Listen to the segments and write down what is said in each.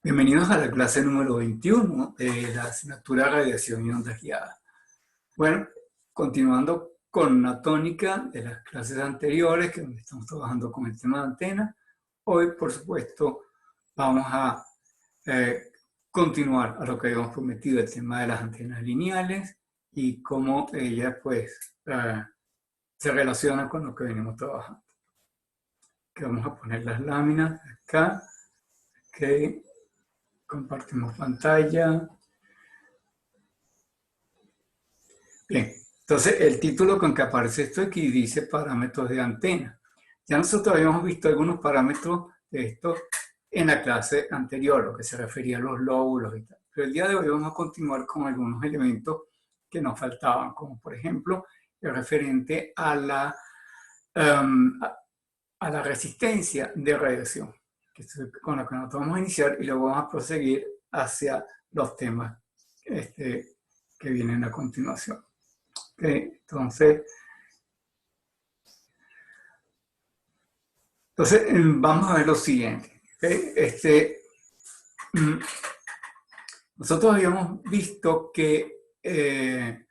Bienvenidos a la clase número 21 de la asignatura Radiación y Ondas Guiadas. Bueno, continuando con una tónica de las clases anteriores, que donde estamos trabajando con el tema de antenas, hoy, por supuesto, vamos a continuar a lo que habíamos prometido, el tema de las antenas lineales y cómo ellas, pues, se relacionan con lo que venimos trabajando. Que vamos a poner las láminas acá, que compartimos pantalla. Bien, entonces el título con que aparece esto aquí dice parámetros de antena. Ya nosotros habíamos visto algunos parámetros de esto en la clase anterior, lo que se refería a los lóbulos y tal. Pero el día de hoy vamos a continuar con algunos elementos que nos faltaban, como por ejemplo el referente a la resistencia de radiación, que es con la que nosotros vamos a iniciar y luego vamos a proseguir hacia los temas que vienen a continuación. Okay, entonces, vamos a ver lo siguiente. Okay, nosotros habíamos visto que en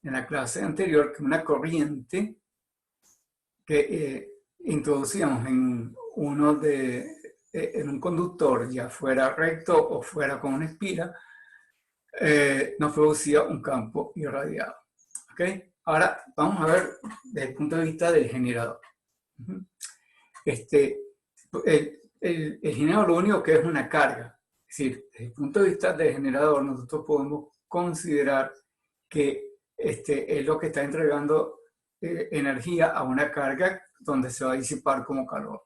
la clase anterior que una corriente que introducíamos en en un conductor, ya fuera recto o fuera con una espira, nos producía un campo irradiado. ¿Okay? Ahora vamos a ver desde el punto de vista del generador. El generador lo único que es una carga. Es decir, desde el punto de vista del generador, nosotros podemos considerar que es lo que está entregando energía a una carga donde se va a disipar como calor.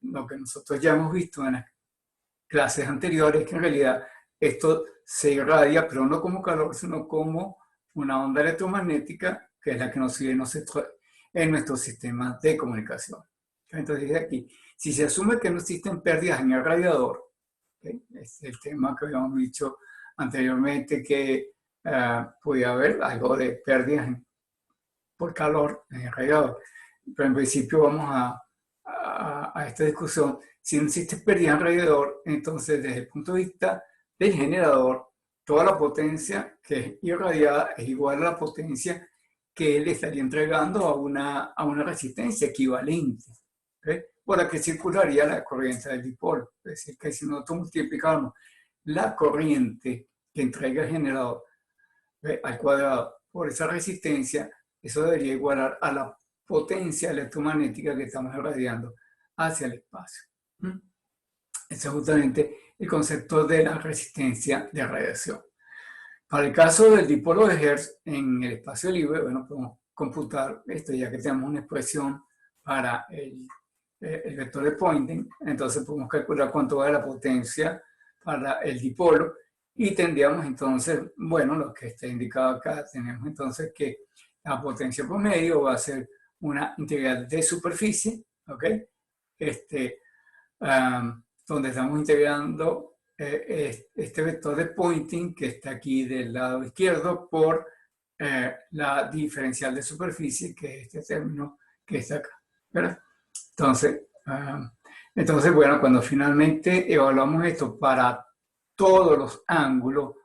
Lo que nosotros ya hemos visto en las clases anteriores, que en realidad esto se irradia, pero no como calor, sino como una onda electromagnética, que es la que nos sigue en nuestro sistema de comunicación. Entonces, aquí, si se asume que no existen pérdidas en el radiador, ¿okay? Es el tema que habíamos dicho anteriormente, que podía haber algo de pérdidas por calor en el radiador. Pero en principio vamos a esta discusión. Si no existe pérdida en el radiador, entonces desde el punto de vista del generador, toda la potencia que es irradiada es igual a la potencia que él estaría entregando a una resistencia equivalente, ¿okay? Por la que circularía la corriente del dipolo. Es decir, que si nosotros multiplicamos la corriente que entrega el generador, ¿okay?, al cuadrado por esa resistencia, eso debería igualar a la potencia electromagnética que estamos irradiando hacia el espacio. Ese es justamente el concepto de la resistencia de radiación. Para el caso del dipolo de Hertz en el espacio libre, bueno, podemos computar esto ya que tenemos una expresión para el vector de Poynting. Entonces podemos calcular cuánto va la potencia para el dipolo y tendríamos entonces, bueno, lo que está indicado acá, tenemos entonces que la potencia promedio va a ser una integral de superficie, ¿ok? Donde estamos integrando este vector de Poynting que está aquí del lado izquierdo por la diferencial de superficie, que es este término que está acá, ¿verdad? Entonces, bueno, cuando finalmente evaluamos esto para todos los ángulos,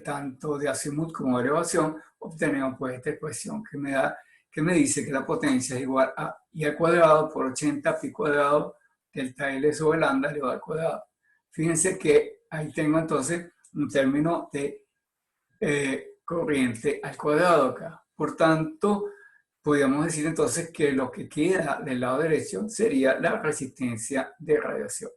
tanto de azimut como de elevación, obtenemos pues esta ecuación que me dice que la potencia es igual a I al cuadrado por 80 pi cuadrado delta L sobre lambda elevado al cuadrado. Fíjense que ahí tengo entonces un término de corriente al cuadrado acá. Por tanto, podríamos decir entonces que lo que queda del lado derecho sería la resistencia de radiación.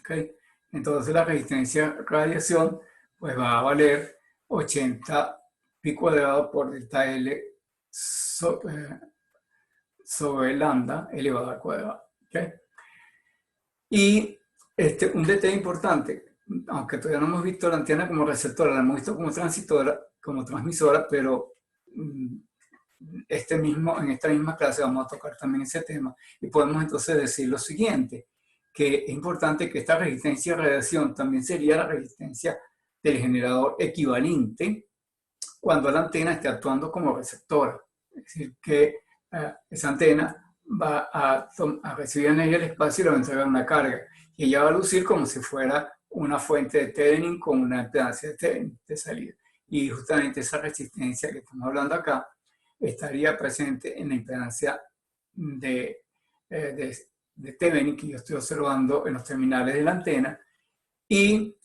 ¿Okay? Entonces la resistencia de radiación pues va a valer 80 pi cuadrado por delta L sobre lambda elevado al cuadrado. ¿Okay? Y un detalle importante, aunque todavía no hemos visto la antena como receptora, la hemos visto como transmisora, pero en esta misma clase vamos a tocar también ese tema y podemos entonces decir lo siguiente, que es importante que esta resistencia de radiación también sería la resistencia del generador equivalente cuando la antena esté actuando como receptora. Es decir, que esa antena va a recibir energía del espacio y le va a entregar una carga. Y ella va a lucir como si fuera una fuente de Thevenin con una impedancia de Thevenin de salida. Y justamente esa resistencia que estamos hablando acá estaría presente en la impedancia de Thevenin que yo estoy observando en los terminales de la antena. Y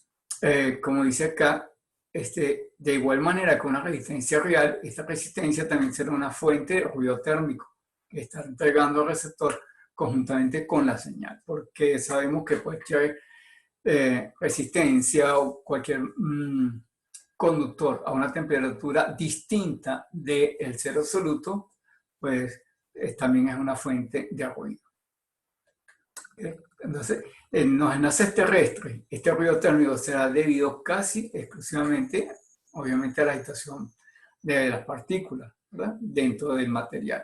como dice acá, de igual manera que una resistencia real, esta resistencia también será una fuente de ruido térmico que está entregando al receptor conjuntamente con la señal, porque sabemos que cualquier resistencia o cualquier conductor a una temperatura distinta del cero absoluto, pues también es una fuente de ruido. Entonces, en los enlaces terrestres, este ruido térmico será debido casi exclusivamente, obviamente, a la agitación de las partículas, ¿verdad?, dentro del material.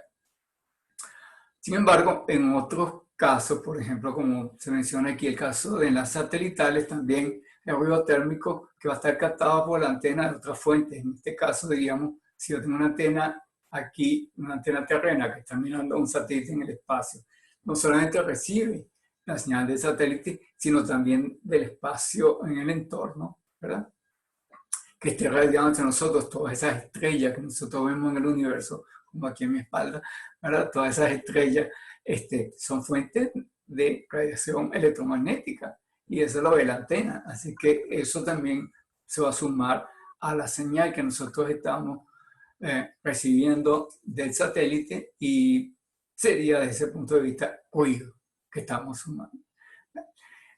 Sin embargo, en otros casos, por ejemplo, como se menciona aquí el caso de enlaces satelitales, también el ruido térmico que va a estar captado por la antena de otras fuentes. En este caso, diríamos, si yo tengo una antena aquí, una antena terrena que está mirando un satélite en el espacio, no solamente recibe la señal del satélite, sino también del espacio en el entorno, ¿verdad?, que esté radiando entre nosotros todas esas estrellas que nosotros vemos en el universo, como aquí en mi espalda, ¿verdad? Todas esas estrellas son fuentes de radiación electromagnética y eso lo ve la antena, así que eso también se va a sumar a la señal que nosotros estamos recibiendo del satélite y sería desde ese punto de vista ruido que estamos sumando.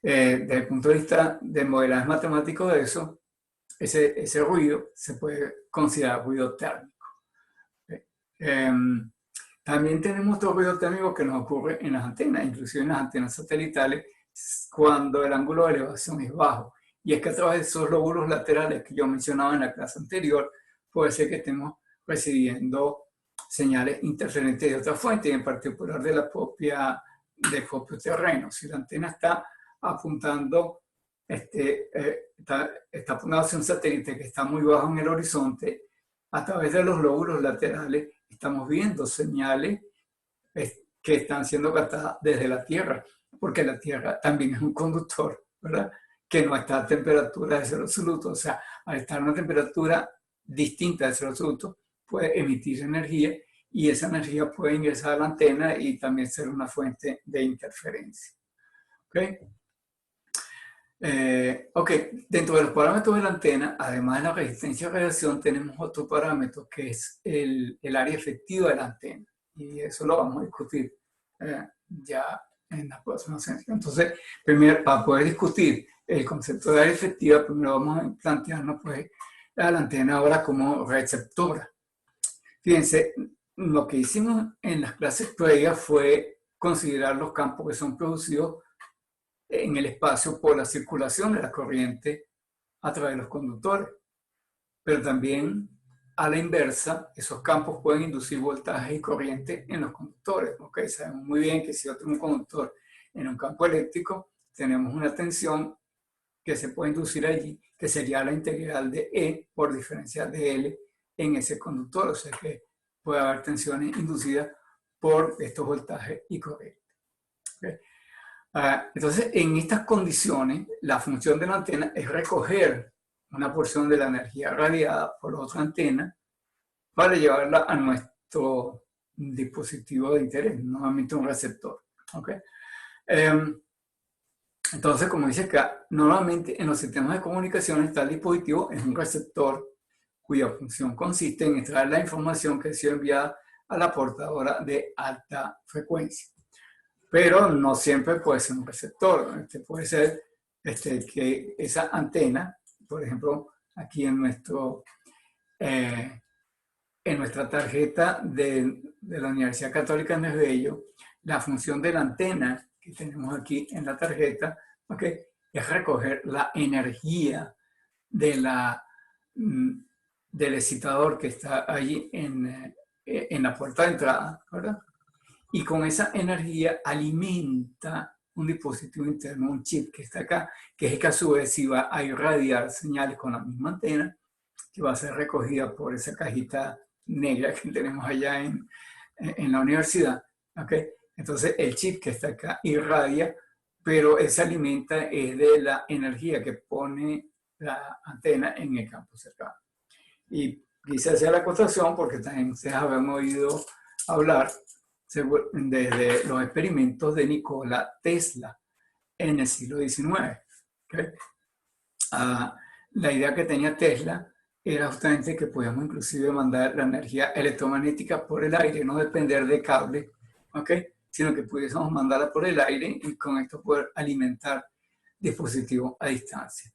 Desde el punto de vista del modelaje matemático de eso, ese ruido se puede considerar ruido térmico. También tenemos otro ruido térmico que nos ocurre en las antenas, inclusive en las antenas satelitales, cuando el ángulo de elevación es bajo. Y es que a través de esos lóbulos laterales que yo mencionaba en la clase anterior, puede ser que estemos recibiendo señales interferentes de otra fuente, y en particular del propio terreno. Si la antena está apuntando está apuntado hacia un satélite que está muy bajo en el horizonte, a través de los lóbulos laterales estamos viendo señales que están siendo captadas desde la Tierra, porque la Tierra también es un conductor, ¿verdad?, que no está a temperatura de cero absoluto. O sea, al estar a una temperatura distinta de cero absoluto, puede emitir energía y esa energía puede ingresar a la antena y también ser una fuente de interferencia. ¿Okay? Dentro de los parámetros de la antena, además de la resistencia a radiación, tenemos otro parámetro que es el área efectiva de la antena. Y eso lo vamos a discutir ya en la próxima sesión. Entonces, primero, para poder discutir el concepto de área efectiva, primero vamos a plantearnos pues, a la antena ahora como receptora. Fíjense, lo que hicimos en las clases previas fue considerar los campos que son producidos en el espacio por la circulación de la corriente a través de los conductores. Pero también, a la inversa, esos campos pueden inducir voltaje y corriente en los conductores. ¿Okay? Sabemos muy bien que si yo tengo un conductor en un campo eléctrico, tenemos una tensión que se puede inducir allí, que sería la integral de E por diferencial de L en ese conductor. O sea que puede haber tensiones inducidas por estos voltajes y corriente. ¿Okay? Entonces, en estas condiciones, la función de la antena es recoger una porción de la energía radiada por otra antena para llevarla a nuestro dispositivo de interés, nuevamente un receptor. ¿Okay? Entonces, como dice acá, normalmente en los sistemas de comunicaciones tal dispositivo es un receptor cuya función consiste en extraer la información que ha sido enviada a la portadora de alta frecuencia. Pero no siempre puede ser un receptor. Puede ser que esa antena, por ejemplo, aquí en nuestra tarjeta de la Universidad Católica Andrés Bello, la función de la antena que tenemos aquí en la tarjeta, ¿okay?, es recoger la energía del excitador que está allí en la puerta de entrada, ¿verdad? Y con esa energía alimenta un dispositivo interno, un chip que está acá, que es el que a su vez va a irradiar señales con la misma antena, que va a ser recogida por esa cajita negra que tenemos allá en la universidad. ¿Okay? Entonces el chip que está acá irradia, pero él se alimenta de la energía que pone la antena en el campo cercano. Y quise hacer la acotación porque también se habían oído hablar desde los experimentos de Nikola Tesla en el siglo XIX. ¿Okay? La idea que tenía Tesla era justamente que podíamos inclusive mandar la energía electromagnética por el aire, no depender de cable, ¿okay? Sino que pudiésemos mandarla por el aire y con esto poder alimentar dispositivos a distancia.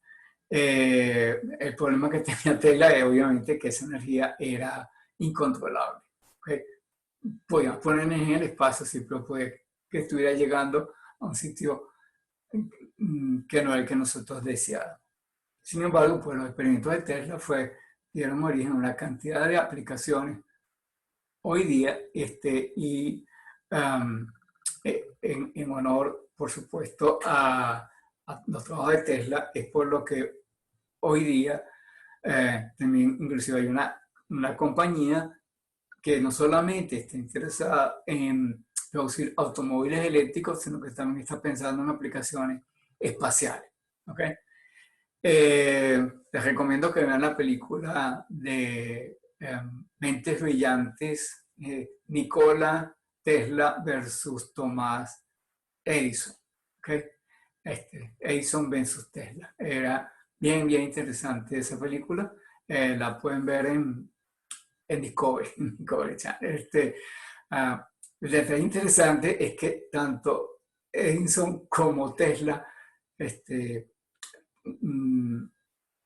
El problema que tenía Tesla es obviamente que esa energía era incontrolable. ¿Okay? Podíamos poner energía en el espacio, siempre puede que estuviera llegando a un sitio que no era el que nosotros deseáramos. Sin embargo, pues los experimentos de Tesla dieron origen a una cantidad de aplicaciones hoy día y en honor, por supuesto, a los trabajos de Tesla, es por lo que hoy día también inclusive hay una compañía que no solamente está interesada en producir automóviles eléctricos, sino que también está pensando en aplicaciones espaciales. ¿Okay? Les recomiendo que vean la película de Mentes Brillantes, Nikola Tesla versus Thomas Edison. ¿Okay? Edison versus Tesla. Era bien interesante esa película. La pueden ver en Discovery Channel. El detalle interesante es que tanto Edison como Tesla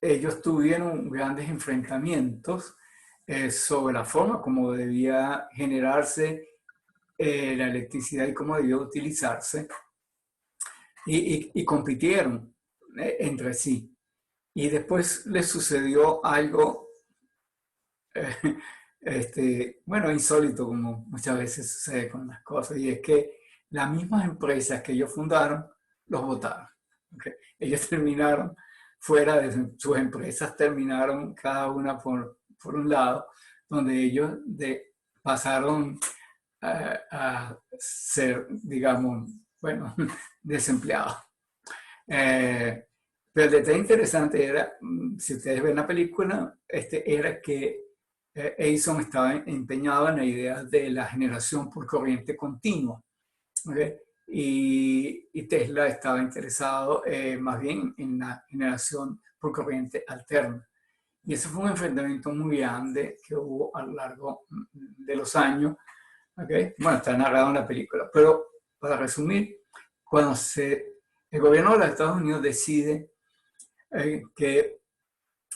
ellos tuvieron grandes enfrentamientos sobre la forma como debía generarse la electricidad y cómo debía utilizarse, y compitieron entre sí. Y después les sucedió algo, bueno, insólito, como muchas veces sucede con las cosas, y es que las mismas empresas que ellos fundaron los votaron. ¿Okay? Ellos terminaron fuera de sus empresas, terminaron cada una por un lado, donde ellos pasaron a ser, digamos, bueno, desempleados. Pero el detalle interesante era, si ustedes ven la película, era que Edison estaba empeñado en la idea de la generación por corriente continua. ¿Okay? Y Tesla estaba interesado más bien en la generación por corriente alterna. Y ese fue un enfrentamiento muy grande que hubo a lo largo de los años. ¿Okay? Bueno, está narrado en la película. Pero para resumir, cuando el gobierno de los Estados Unidos decide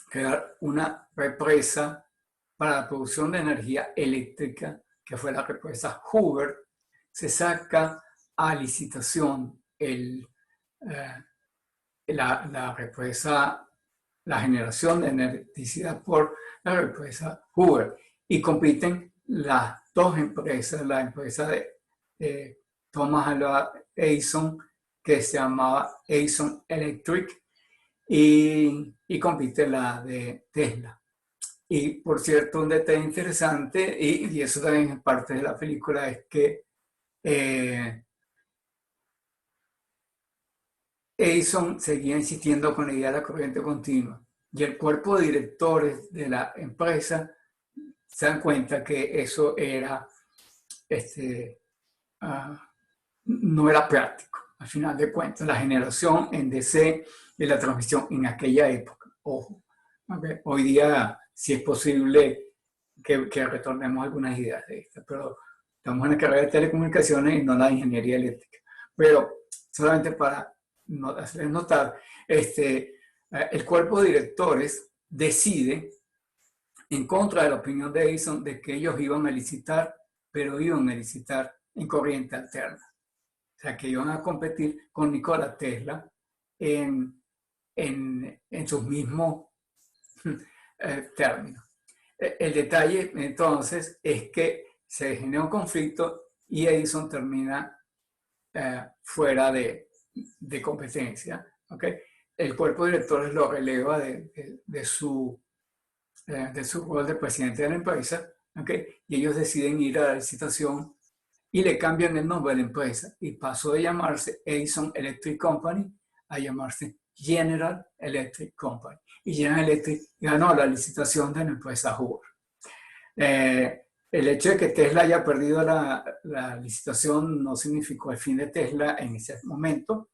crear una represa para la producción de energía eléctrica, que fue la represa Hoover, se saca a licitación la represa, la generación de electricidad por la represa Hoover, y compiten las dos empresas, la empresa de Thomas Alva Edison, que se llamaba Edison Electric, y compite la de Tesla. Y por cierto, un detalle interesante, y eso también es parte de la película, es que Edison seguía insistiendo con la idea de la corriente continua, y el cuerpo de directores de la empresa se dan cuenta que eso era, no era práctico. Al final de cuentas, la generación en DC y la transmisión en aquella época, ojo, ¿okay? Hoy día sí es posible que retornemos algunas ideas de estas, pero estamos en la carrera de telecomunicaciones y no la ingeniería eléctrica. Pero solamente para hacerles notar, el cuerpo de directores decide, en contra de la opinión de Edison, de que ellos iban a licitar, pero iban a licitar en corriente alterna. O sea, que iban a competir con Nikola Tesla en sus mismos términos. El detalle, entonces, es que se genera un conflicto y Edison termina fuera de competencia. ¿Okay? El cuerpo de directores lo releva de su rol de presidente de la empresa. ¿Okay? Y ellos deciden ir a la licitación y le cambian el nombre a la empresa y pasó de llamarse Edison Electric Company a llamarse General Electric Company. Y General Electric ganó la licitación de la empresa Hoover. El hecho de que Tesla haya perdido la licitación no significó el fin de Tesla en ese momento.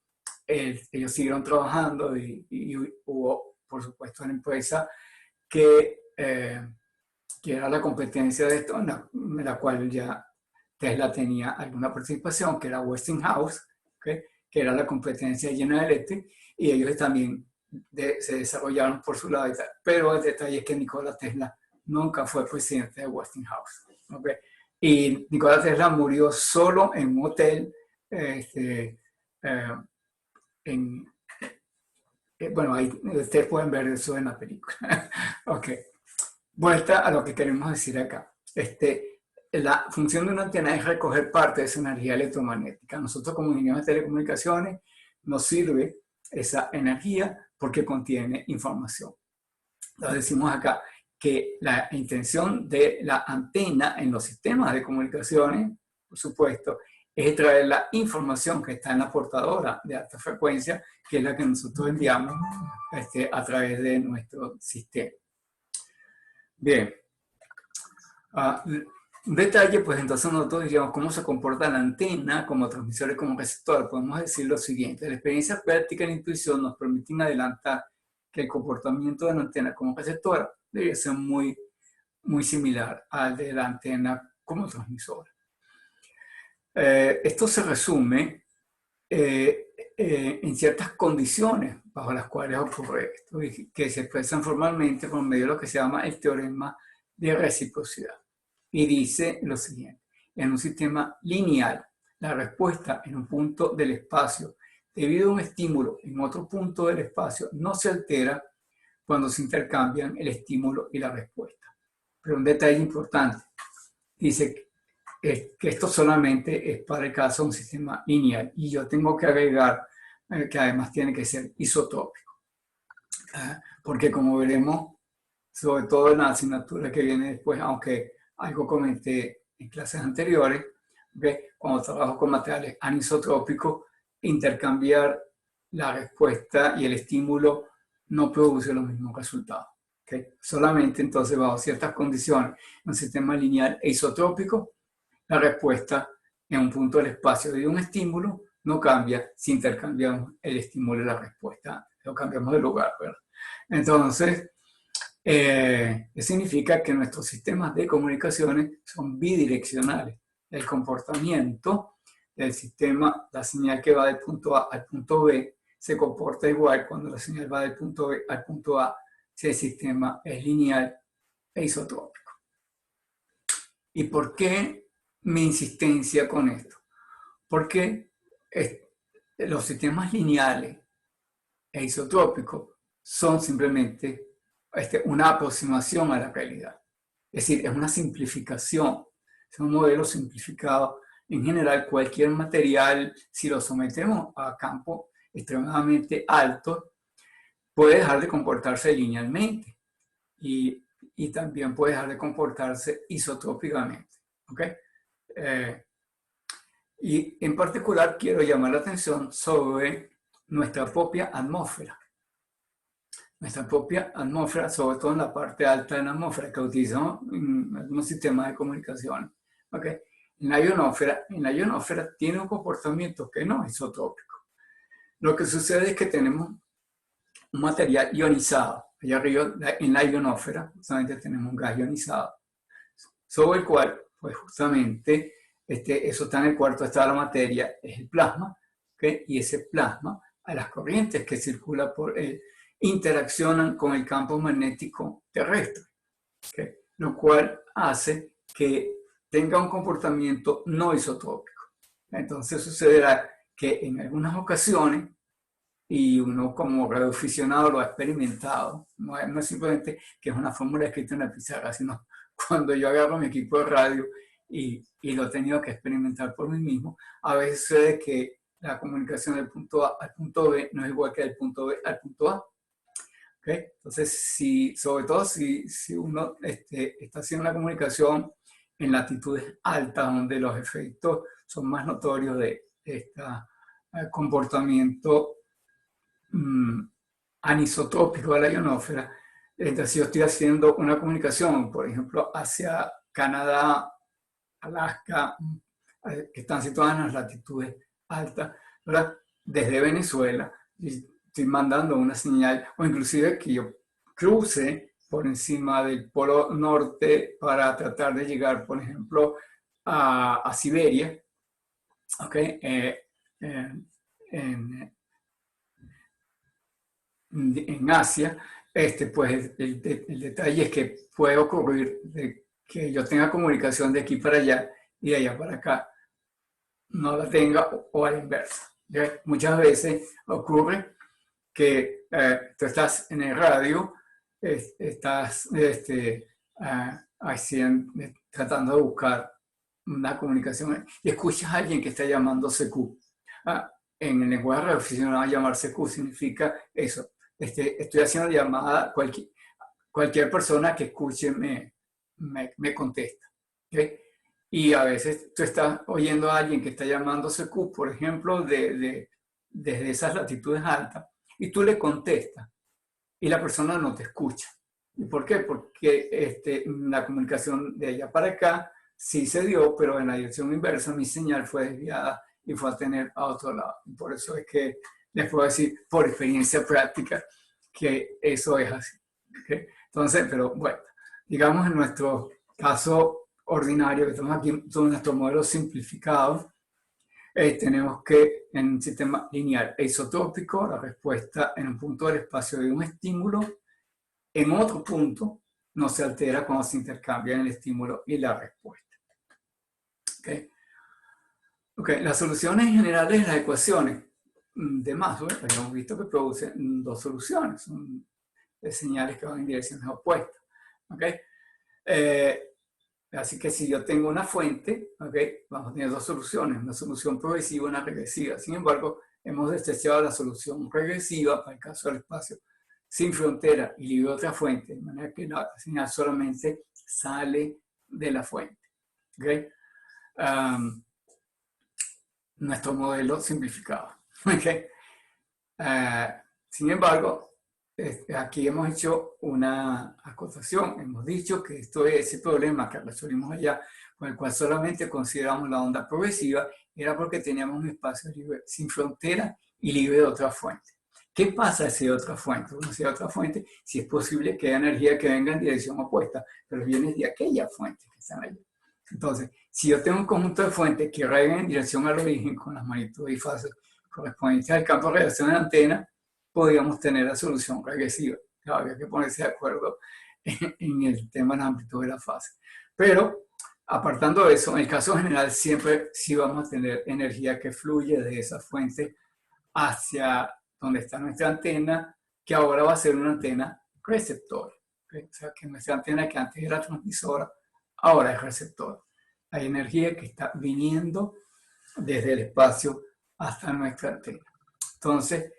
Ellos siguieron trabajando y hubo, por supuesto, una empresa que era la competencia de esto, en la cual ya Tesla tenía alguna participación, que era Westinghouse, ¿okay? Que era la competencia de General Electric, y ellos también se desarrollaron por su lado. Pero el detalle es que Nikola Tesla nunca fue presidente de Westinghouse. ¿Okay? Y Nikola Tesla murió solo en un hotel, bueno, ahí ustedes pueden ver eso en la película. Ok. Vuelta a lo que queremos decir acá. La función de una antena es recoger parte de esa energía electromagnética. Nosotros como ingenieros de telecomunicaciones nos sirve esa energía porque contiene información. Entonces decimos acá que la intención de la antena en los sistemas de comunicaciones, por supuesto, es traer la información que está en la portadora de alta frecuencia, que es la que nosotros enviamos a través de nuestro sistema. Bien. Un detalle, pues entonces nosotros diríamos cómo se comporta la antena como transmisor y como receptor. Podemos decir lo siguiente: la experiencia práctica y la intuición nos permiten adelantar que el comportamiento de la antena como receptora debería ser muy similar al de la antena como transmisora. Esto se resume en ciertas condiciones bajo las cuales ocurre esto, que se expresan formalmente por medio de lo que se llama el teorema de reciprocidad. Y dice lo siguiente: en un sistema lineal, la respuesta en un punto del espacio debido a un estímulo en otro punto del espacio no se altera cuando se intercambian el estímulo y la respuesta. Pero un detalle importante, dice que esto solamente es para el caso de un sistema lineal, y yo tengo que agregar que además tiene que ser isotrópico, porque como veremos, sobre todo en la asignatura que viene después, aunque algo comenté en clases anteriores, ¿okay? Cuando trabajo con materiales anisotrópicos, intercambiar la respuesta y el estímulo no produce los mismos resultados. ¿Okay? Solamente entonces bajo ciertas condiciones, en un sistema lineal e isotrópico, la respuesta en un punto del espacio de un estímulo no cambia si intercambiamos el estímulo y la respuesta, lo cambiamos de lugar, ¿verdad? Entonces, eso significa que nuestros sistemas de comunicaciones son bidireccionales. El comportamiento del sistema, la señal que va del punto A al punto B, se comporta igual cuando la señal va del punto B al punto A, si el sistema es lineal e isotrópico. ¿Y por qué mi insistencia con esto? Porque los sistemas lineales e isotrópicos son simplemente una aproximación a la realidad. Es decir, es una simplificación, es un modelo simplificado. En general, cualquier material, si lo sometemos a campo extremadamente alto, puede dejar de comportarse linealmente y también puede dejar de comportarse isotrópicamente. ¿Okay? Y en particular quiero llamar la atención sobre nuestra propia atmósfera. Nuestra propia atmósfera, sobre todo en la parte alta de la atmósfera que utilizamos en algunos sistemas de comunicación. ¿Okay? En la ionosfera tiene un comportamiento que no es isotrópico. Lo que sucede es que tenemos un material ionizado. Allá arriba, en la ionosfera, justamente tenemos un gas ionizado, sobre el cual, pues justamente, eso está en el cuarto estado de la materia, es el plasma, ¿okay? Y ese plasma, a las corrientes que circulan por él, interaccionan con el campo magnético terrestre, ¿okay? Lo cual hace que tenga un comportamiento no isotrópico. Entonces sucederá que en algunas ocasiones, y uno como radioaficionado lo ha experimentado, no es simplemente que es una fórmula escrita en la pizarra, sino cuando yo agarro mi equipo de radio y lo he tenido que experimentar por mí mismo, a veces sucede que la comunicación del punto A al punto B no es igual que del punto B al punto A. ¿Okay? Entonces, sobre todo si uno está haciendo una comunicación en latitudes altas, donde los efectos son más notorios de este comportamiento anisotrópico de la ionosfera. Entonces, si yo estoy haciendo una comunicación, por ejemplo, hacia Canadá, Alaska, que están situadas en las latitudes altas, ¿verdad? Desde Venezuela, y estoy mandando una señal, o inclusive que yo cruce por encima del polo norte para tratar de llegar, por ejemplo, a Siberia, ¿ok? En Asia, pues el detalle es que puede ocurrir de que yo tenga comunicación de aquí para allá y de allá para acá no la tenga, o a la inversa. ¿Okay? Muchas veces ocurre que tú estás en el radio, estás tratando de buscar una comunicación y escuchas a alguien que está llamando CQ. En el lenguaje radioaficionado, llamar CQ significa eso. Estoy haciendo llamada, cualquier persona que escuche me contesta. ¿Okay? Y a veces tú estás oyendo a alguien que está llamando CQ, por ejemplo, desde esas latitudes altas, y tú le contestas y la persona no te escucha. ¿Y por qué? Porque la comunicación de allá para acá sí se dio, pero en la dirección inversa mi señal fue desviada y fue a tener a otro lado. Y por eso es que les puedo decir por experiencia práctica que eso es así. ¿Okay? Entonces, pero bueno, digamos en nuestro caso ordinario, que estamos aquí en nuestro modelo simplificado, tenemos que en un sistema lineal e isotrópico, la respuesta en un punto del espacio de un estímulo, en otro punto no se altera cuando se intercambian el estímulo y la respuesta. ¿Okay? Okay, las soluciones generales de las ecuaciones de Maxwell, hemos visto que producen dos soluciones, son señales que van en direcciones opuestas. ¿Okay? Así que si yo tengo una fuente, ¿okay? Vamos a tener dos soluciones, una solución progresiva y una regresiva. Sin embargo, hemos desechado la solución regresiva para el caso del espacio sin frontera y libre de otra fuente, de manera que la señal solamente sale de la fuente. ¿Okay? Nuestro modelo simplificado. ¿Okay? Sin embargo, aquí hemos hecho una acotación. Hemos dicho que esto es ese problema que resolvimos allá, con el cual solamente consideramos la onda progresiva, era porque teníamos un espacio libre, sin frontera y libre de otra fuente. ¿Qué pasa si hay otra fuente? Bueno, si hay otra fuente, si es posible que haya energía que venga en dirección opuesta, pero viene de aquella fuente que están allí. Entonces, si yo tengo un conjunto de fuentes que raigan en dirección al origen con las magnitudes y fases correspondientes al campo de radiación de la antena, podríamos tener la solución regresiva. Claro, había que ponerse de acuerdo en el tema de la amplitud de la fase. Pero, apartando de eso, en el caso general siempre sí vamos a tener energía que fluye de esa fuente hacia donde está nuestra antena, que ahora va a ser una antena receptora. ¿Okay? O sea, que nuestra antena que antes era transmisora, ahora es receptora. Hay energía que está viniendo desde el espacio hasta nuestra antena. Entonces,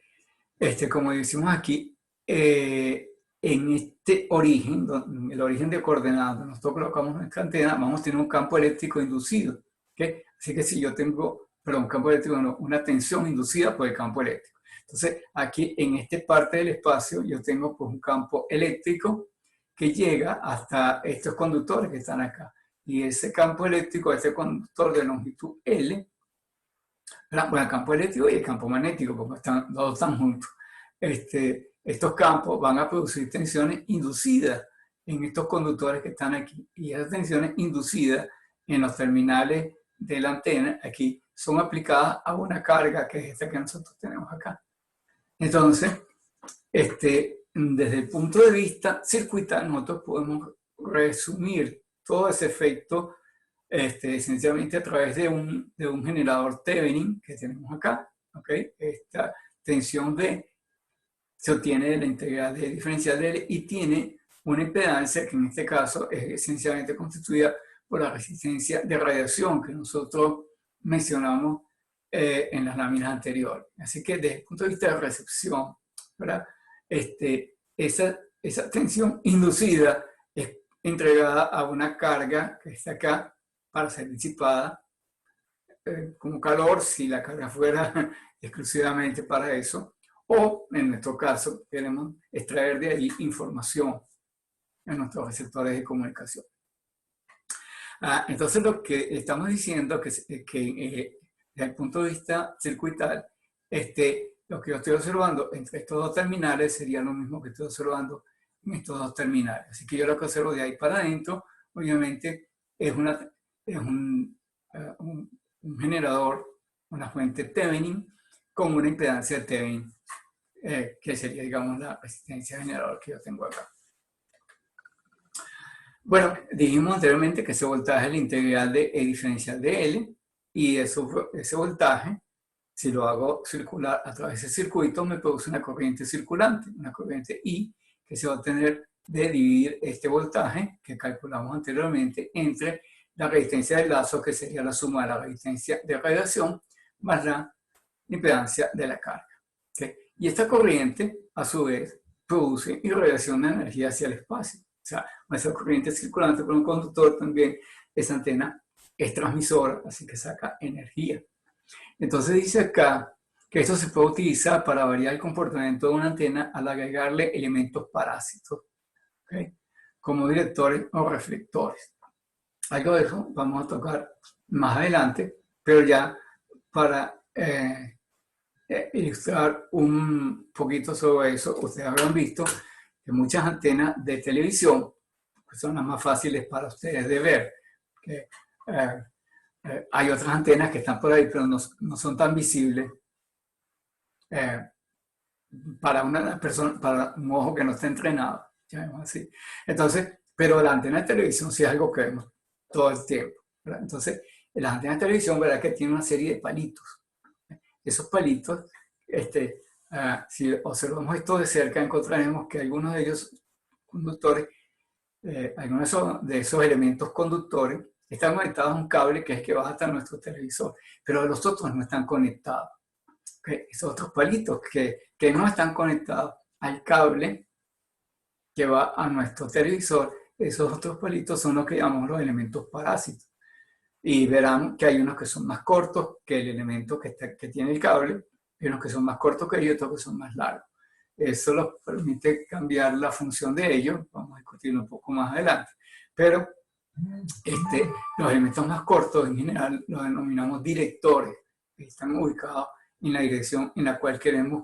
como decimos aquí, en este origen, el origen de coordenadas, donde nosotros colocamos nuestra antena, vamos a tener un campo eléctrico inducido. ¿Okay? Así que si yo tengo, perdón, un campo eléctrico, no, una tensión inducida por el campo eléctrico. Entonces, aquí en esta parte del espacio, yo tengo pues un campo eléctrico que llega hasta estos conductores que están acá. Y ese campo eléctrico, este conductor de longitud L, bueno, el campo eléctrico y el campo magnético, como están, los dos están juntos. Estos campos van a producir tensiones inducidas en estos conductores que están aquí. Y esas tensiones inducidas en los terminales de la antena, aquí, son aplicadas a una carga que es esta que nosotros tenemos acá. Entonces, desde el punto de vista circuital, nosotros podemos resumir todo ese efecto esencialmente a través de un generador Thevenin que tenemos acá. ¿Okay? Esta tensión V se obtiene de la integral de diferencial de L y tiene una impedancia que en este caso es esencialmente constituida por la resistencia de radiación que nosotros mencionamos en las láminas anteriores. Así que desde el punto de vista de recepción, ¿verdad? Esa tensión inducida es entregada a una carga que está acá para ser disipada como calor si la carga fuera exclusivamente para eso, o en nuestro caso queremos extraer de ahí información en nuestros receptores de comunicación. Entonces lo que estamos diciendo que desde el punto de vista circuital, lo que yo estoy observando entre estos dos terminales sería lo mismo que estoy observando en estos dos terminales. Así que yo lo que observo de ahí para adentro, obviamente, es un generador, una fuente Thevenin con una impedancia Thevenin, que sería, digamos, la resistencia generador que yo tengo acá. Bueno, dijimos anteriormente que ese voltaje es la integral de E diferencial de L, y ese voltaje, si lo hago circular a través del circuito, me produce una corriente circulante, una corriente I, que se va a obtener de dividir este voltaje que calculamos anteriormente entre la resistencia del lazo, que sería la suma de la resistencia de radiación, más la impedancia de la carga. ¿Okay? Y esta corriente, a su vez, produce irradiación de energía hacia el espacio. O sea, esa corriente circulante por un conductor también, esa antena es transmisora, así que saca energía. Entonces dice acá que esto se puede utilizar para variar el comportamiento de una antena al agregarle elementos parásitos, ¿okay? Como directores o reflectores. Algo de eso vamos a tocar más adelante, pero ya para ilustrar un poquito sobre eso, ustedes habrán visto que muchas antenas de televisión son las más fáciles para ustedes de ver. Que, hay otras antenas que están por ahí, pero no son tan visibles para una persona, para un ojo que no está entrenado, llamemos así. Entonces, pero la antena de televisión sí es algo que vemos todo el tiempo, ¿verdad? Entonces, las antenas de televisión, ¿verdad? Que tienen una serie de palitos. Esos palitos, si observamos esto de cerca, encontraremos que algunos de ellos conductores, algunos de esos elementos conductores están conectados a un cable que es que va hasta nuestro televisor, pero los otros no están conectados. ¿Okay? Esos otros palitos que no están conectados al cable que va a nuestro televisor, esos otros palitos son los que llamamos los elementos parásitos. Y verán que hay unos que son más cortos que el elemento que tiene el cable, y unos que son más cortos que ellos y otros que son más largos. Eso nos permite cambiar la función de ellos, vamos a discutirlo un poco más adelante. Pero los elementos más cortos en general los denominamos directores, que están ubicados en la dirección en la cual queremos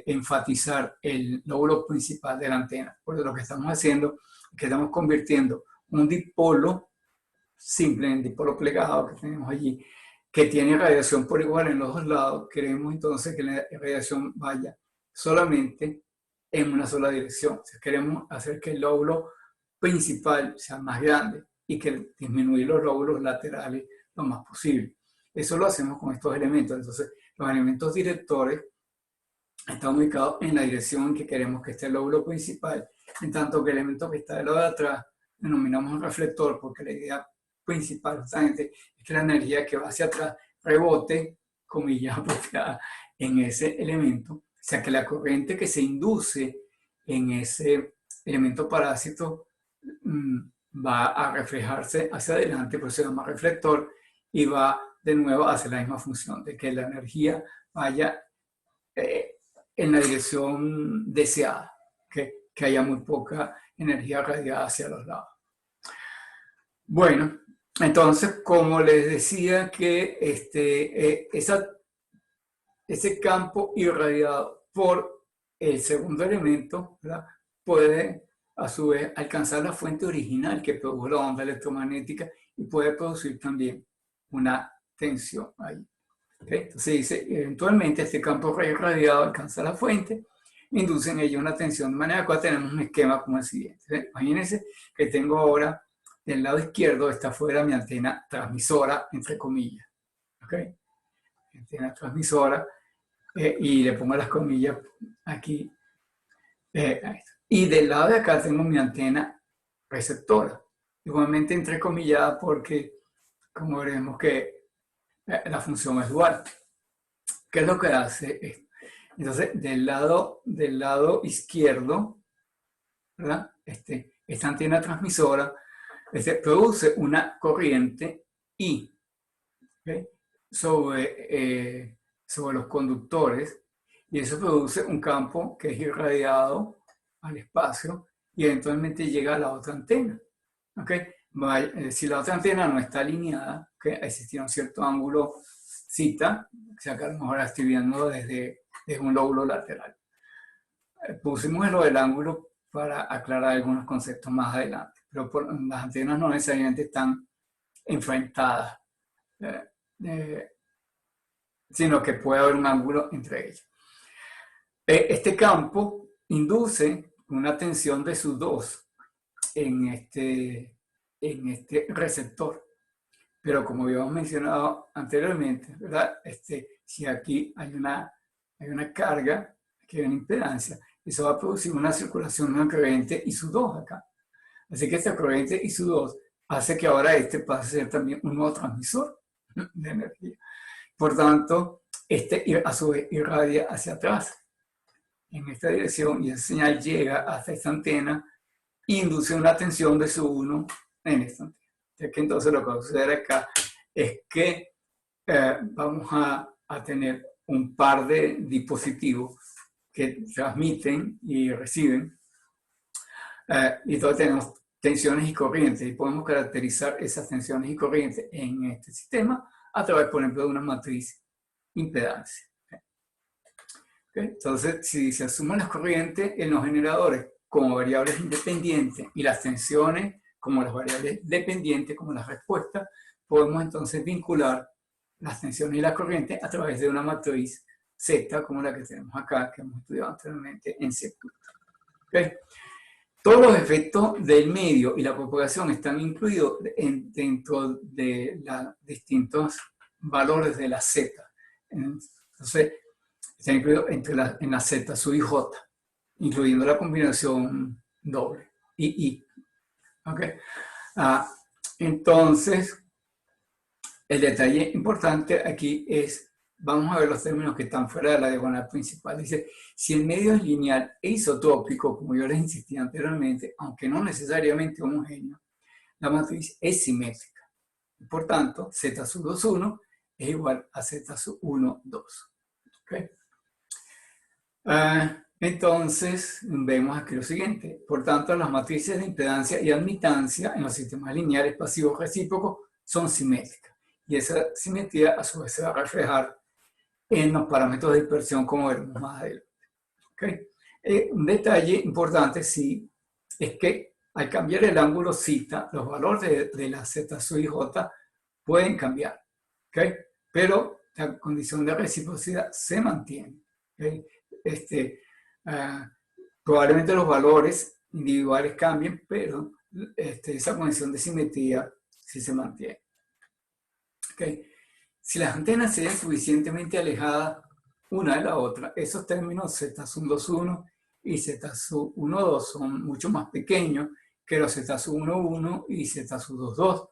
enfatizar el lóbulo principal de la antena. Por lo que estamos haciendo es que estamos convirtiendo un dipolo simple en dipolo plegado que tenemos allí, que tiene radiación por igual en los dos lados. Queremos entonces que la radiación vaya solamente en una sola dirección. O sea, queremos hacer que el lóbulo principal sea más grande y que disminuir los lóbulos laterales lo más posible. Eso lo hacemos con estos elementos. Entonces, los elementos directores están ubicados en la dirección en que queremos que esté el lóbulo principal, en tanto que el elemento que está del lado de atrás denominamos un reflector, porque la idea principal justamente es que la energía que va hacia atrás rebote, comillas apropiadas, en ese elemento. O sea, que la corriente que se induce en ese elemento parásito va a reflejarse hacia adelante, por eso se llama reflector, y va de nuevo a hacer la misma función, de que la energía vaya en la dirección deseada, que haya muy poca energía radiada hacia los lados. Bueno, entonces, como les decía que ese campo irradiado por el segundo elemento, ¿verdad?, puede a su vez alcanzar la fuente original que produjo la onda electromagnética y puede producir también una tensión ahí. ¿Okay? Entonces dice, eventualmente este campo irradiado alcanza la fuente, induce en ella una tensión, de manera que tenemos un esquema como el siguiente. ¿Sí? Imagínense que tengo ahora del lado izquierdo está fuera mi antena transmisora, entre comillas. ¿Okay? Antena transmisora, y le pongo las comillas aquí. Y del lado de acá tengo mi antena receptora, igualmente entrecomillada porque, como veremos que la función es dual. ¿Qué es lo que hace esto? Entonces, del lado izquierdo, ¿verdad? Esta antena transmisora produce una corriente I, ¿ok? Sobre los conductores, y eso produce un campo que es irradiado al espacio y eventualmente llega a la otra antena. ¿Okay? Si la otra antena no está alineada, que existía un cierto ángulo zeta, o sea que a lo mejor la estoy viendo desde un lóbulo lateral. Pusimos lo del ángulo para aclarar algunos conceptos más adelante, pero las antenas no necesariamente están enfrentadas, sino que puede haber un ángulo entre ellas. Este campo induce una tensión de SU2 en este receptor. Pero como habíamos mencionado anteriormente, ¿verdad? Si aquí hay una carga, aquí hay una impedancia, eso va a producir una circulación de una corriente ISU2 acá. Así que esta corriente ISU2 hace que ahora pase a ser también un nuevo transmisor de energía. Por tanto, a su vez irradia hacia atrás en esta dirección y esa señal llega hasta esta antena e induce una tensión de SU1 en esta antena. Ya que entonces lo que va a suceder acá es que vamos a tener un par de dispositivos que transmiten y reciben, y entonces tenemos tensiones y corrientes, y podemos caracterizar esas tensiones y corrientes en este sistema a través, por ejemplo, de una matriz impedancia. ¿Okay? Entonces, si se asumen las corrientes en los generadores como variables independientes y las tensiones como las variables dependientes, como las respuestas, podemos entonces vincular las tensiones y la corriente a través de una matriz Z, como la que tenemos acá, que hemos estudiado anteriormente en circuito. ¿Okay? Todos los efectos del medio y la propagación están incluidos dentro de los distintos valores de la Z. Entonces, está incluido en la Z, sub y J, incluyendo la combinación doble, I. ¿Okay? Entonces, el detalle importante aquí es, vamos a ver los términos que están fuera de la diagonal principal. Dice, si el medio es lineal e isotrópico, como yo les insistí anteriormente, aunque no necesariamente homogéneo, la matriz es simétrica. Por tanto, Z sub 2, 1 es igual a Z sub 1, 2. ¿Okay? Entonces, vemos aquí lo siguiente. Por tanto, las matrices de impedancia y admitancia en los sistemas lineales pasivos recíprocos son simétricas. Y esa simetría, a su vez, se va a reflejar en los parámetros de dispersión, como veremos más adelante. ¿Okay? Un detalle importante, sí, es que al cambiar el ángulo zeta, los valores de la Z sub y J pueden cambiar. ¿Okay? Pero la condición de reciprocidad se mantiene. ¿Okay? Probablemente los valores individuales cambien, pero esa condición de simetría sí se mantiene. ¿Okay? Si las antenas se ven suficientemente alejadas una de la otra, esos términos Z sub 2,1 y Z sub 1,2 son mucho más pequeños que los Z sub 1,1 y Z sub 2,2.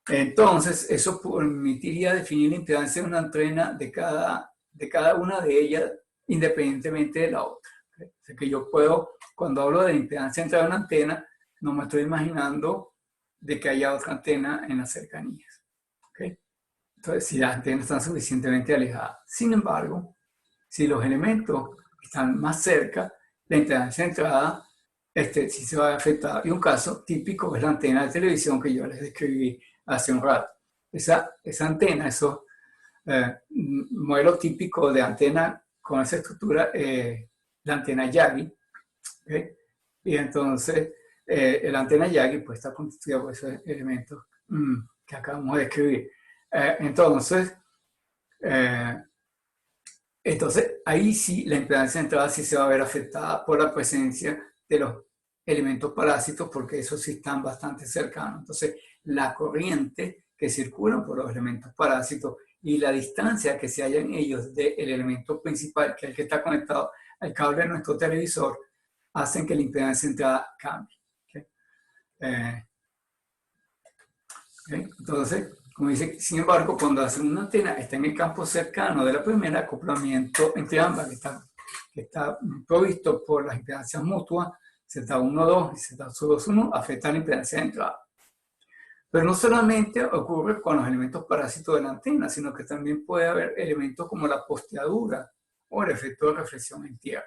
Entonces, eso permitiría definir la impedancia de una antena de cada una de ellas independientemente de la otra. ¿Okay? O sea que yo puedo, cuando hablo de la impedancia entre una antena, no me estoy imaginando de que haya otra antena en las cercanías. ¿Okay? Entonces, si las antenas están suficientemente alejadas. Sin embargo, si los elementos están más cerca, la impedancia de entrada sí se va a afectar. Y un caso típico es la antena de televisión que yo les describí hace un rato. Esa antena, esos modelo típico de antena con esa estructura, la antena Yagi. ¿Okay? Y entonces, la antena Yagi pues, está constituida por esos elementos que acabamos de describir. Entonces, ahí sí la impedancia de entrada sí se va a ver afectada por la presencia de los elementos parásitos, porque esos sí están bastante cercanos. Entonces, la corriente que circula por los elementos parásitos y la distancia que se halla en ellos del elemento principal, que es el que está conectado al cable de nuestro televisor, hacen que la impedancia de entrada cambie. ¿Okay? Entonces, como dice, sin embargo, cuando hacen una antena, está en el campo cercano de la primera, acoplamiento entre ambas, que está provisto por las impedancias mutuas, Z1,2 y Z2,1, afecta la impedancia de entrada. Pero no solamente ocurre con los elementos parásitos de la antena, sino que también puede haber elementos como la posteadura o el efecto de reflexión en tierra.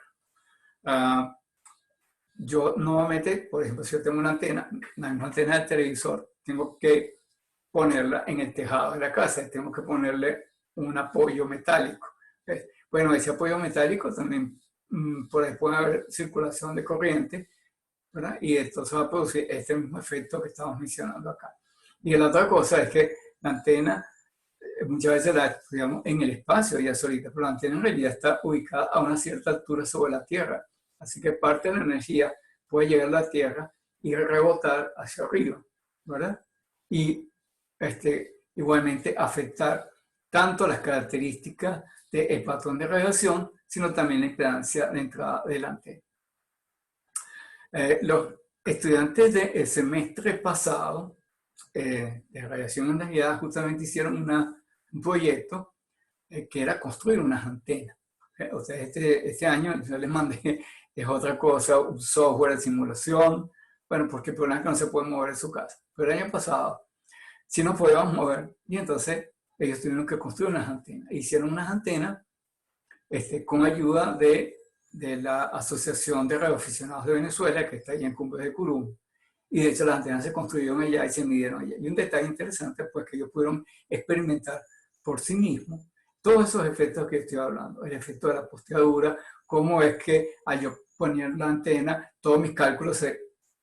Yo nuevamente, por ejemplo, si yo tengo una antena, la misma antena del televisor, tengo que ponerla en el tejado de la casa y tengo que ponerle un apoyo metálico. Bueno, ese apoyo metálico también, por ahí puede haber circulación de corriente, ¿verdad? Y esto se va a producir este mismo efecto que estamos mencionando acá. Y la otra cosa es que la antena muchas veces la estudiamos en el espacio ya solita, pero la antena en realidad está ubicada a una cierta altura sobre la Tierra. Así que parte de la energía puede llegar a la Tierra y rebotar hacia arriba, ¿verdad? Y igualmente afectar tanto las características del patrón de radiación, sino también la impedancia de entrada de la antena. Los estudiantes del semestre pasado de radiación enlagueada justamente hicieron un proyecto que era construir unas antenas. O sea, este año yo les mandé, es otra cosa, un software de simulación, bueno, porque el problema es que no se puede mover en su casa. Pero el año pasado sí nos podíamos mover y entonces ellos tuvieron que construir unas antenas. Hicieron unas antenas con ayuda de la Asociación de Radioaficionados de Venezuela, que está allá en Cumbres de Curú. Y de hecho las antenas se construyeron allá y se midieron allá. Y un detalle interesante, pues que ellos pudieron experimentar por sí mismos todos esos efectos que estoy hablando. El efecto de la posteadura, cómo es que al yo poner la antena, todos mis cálculos se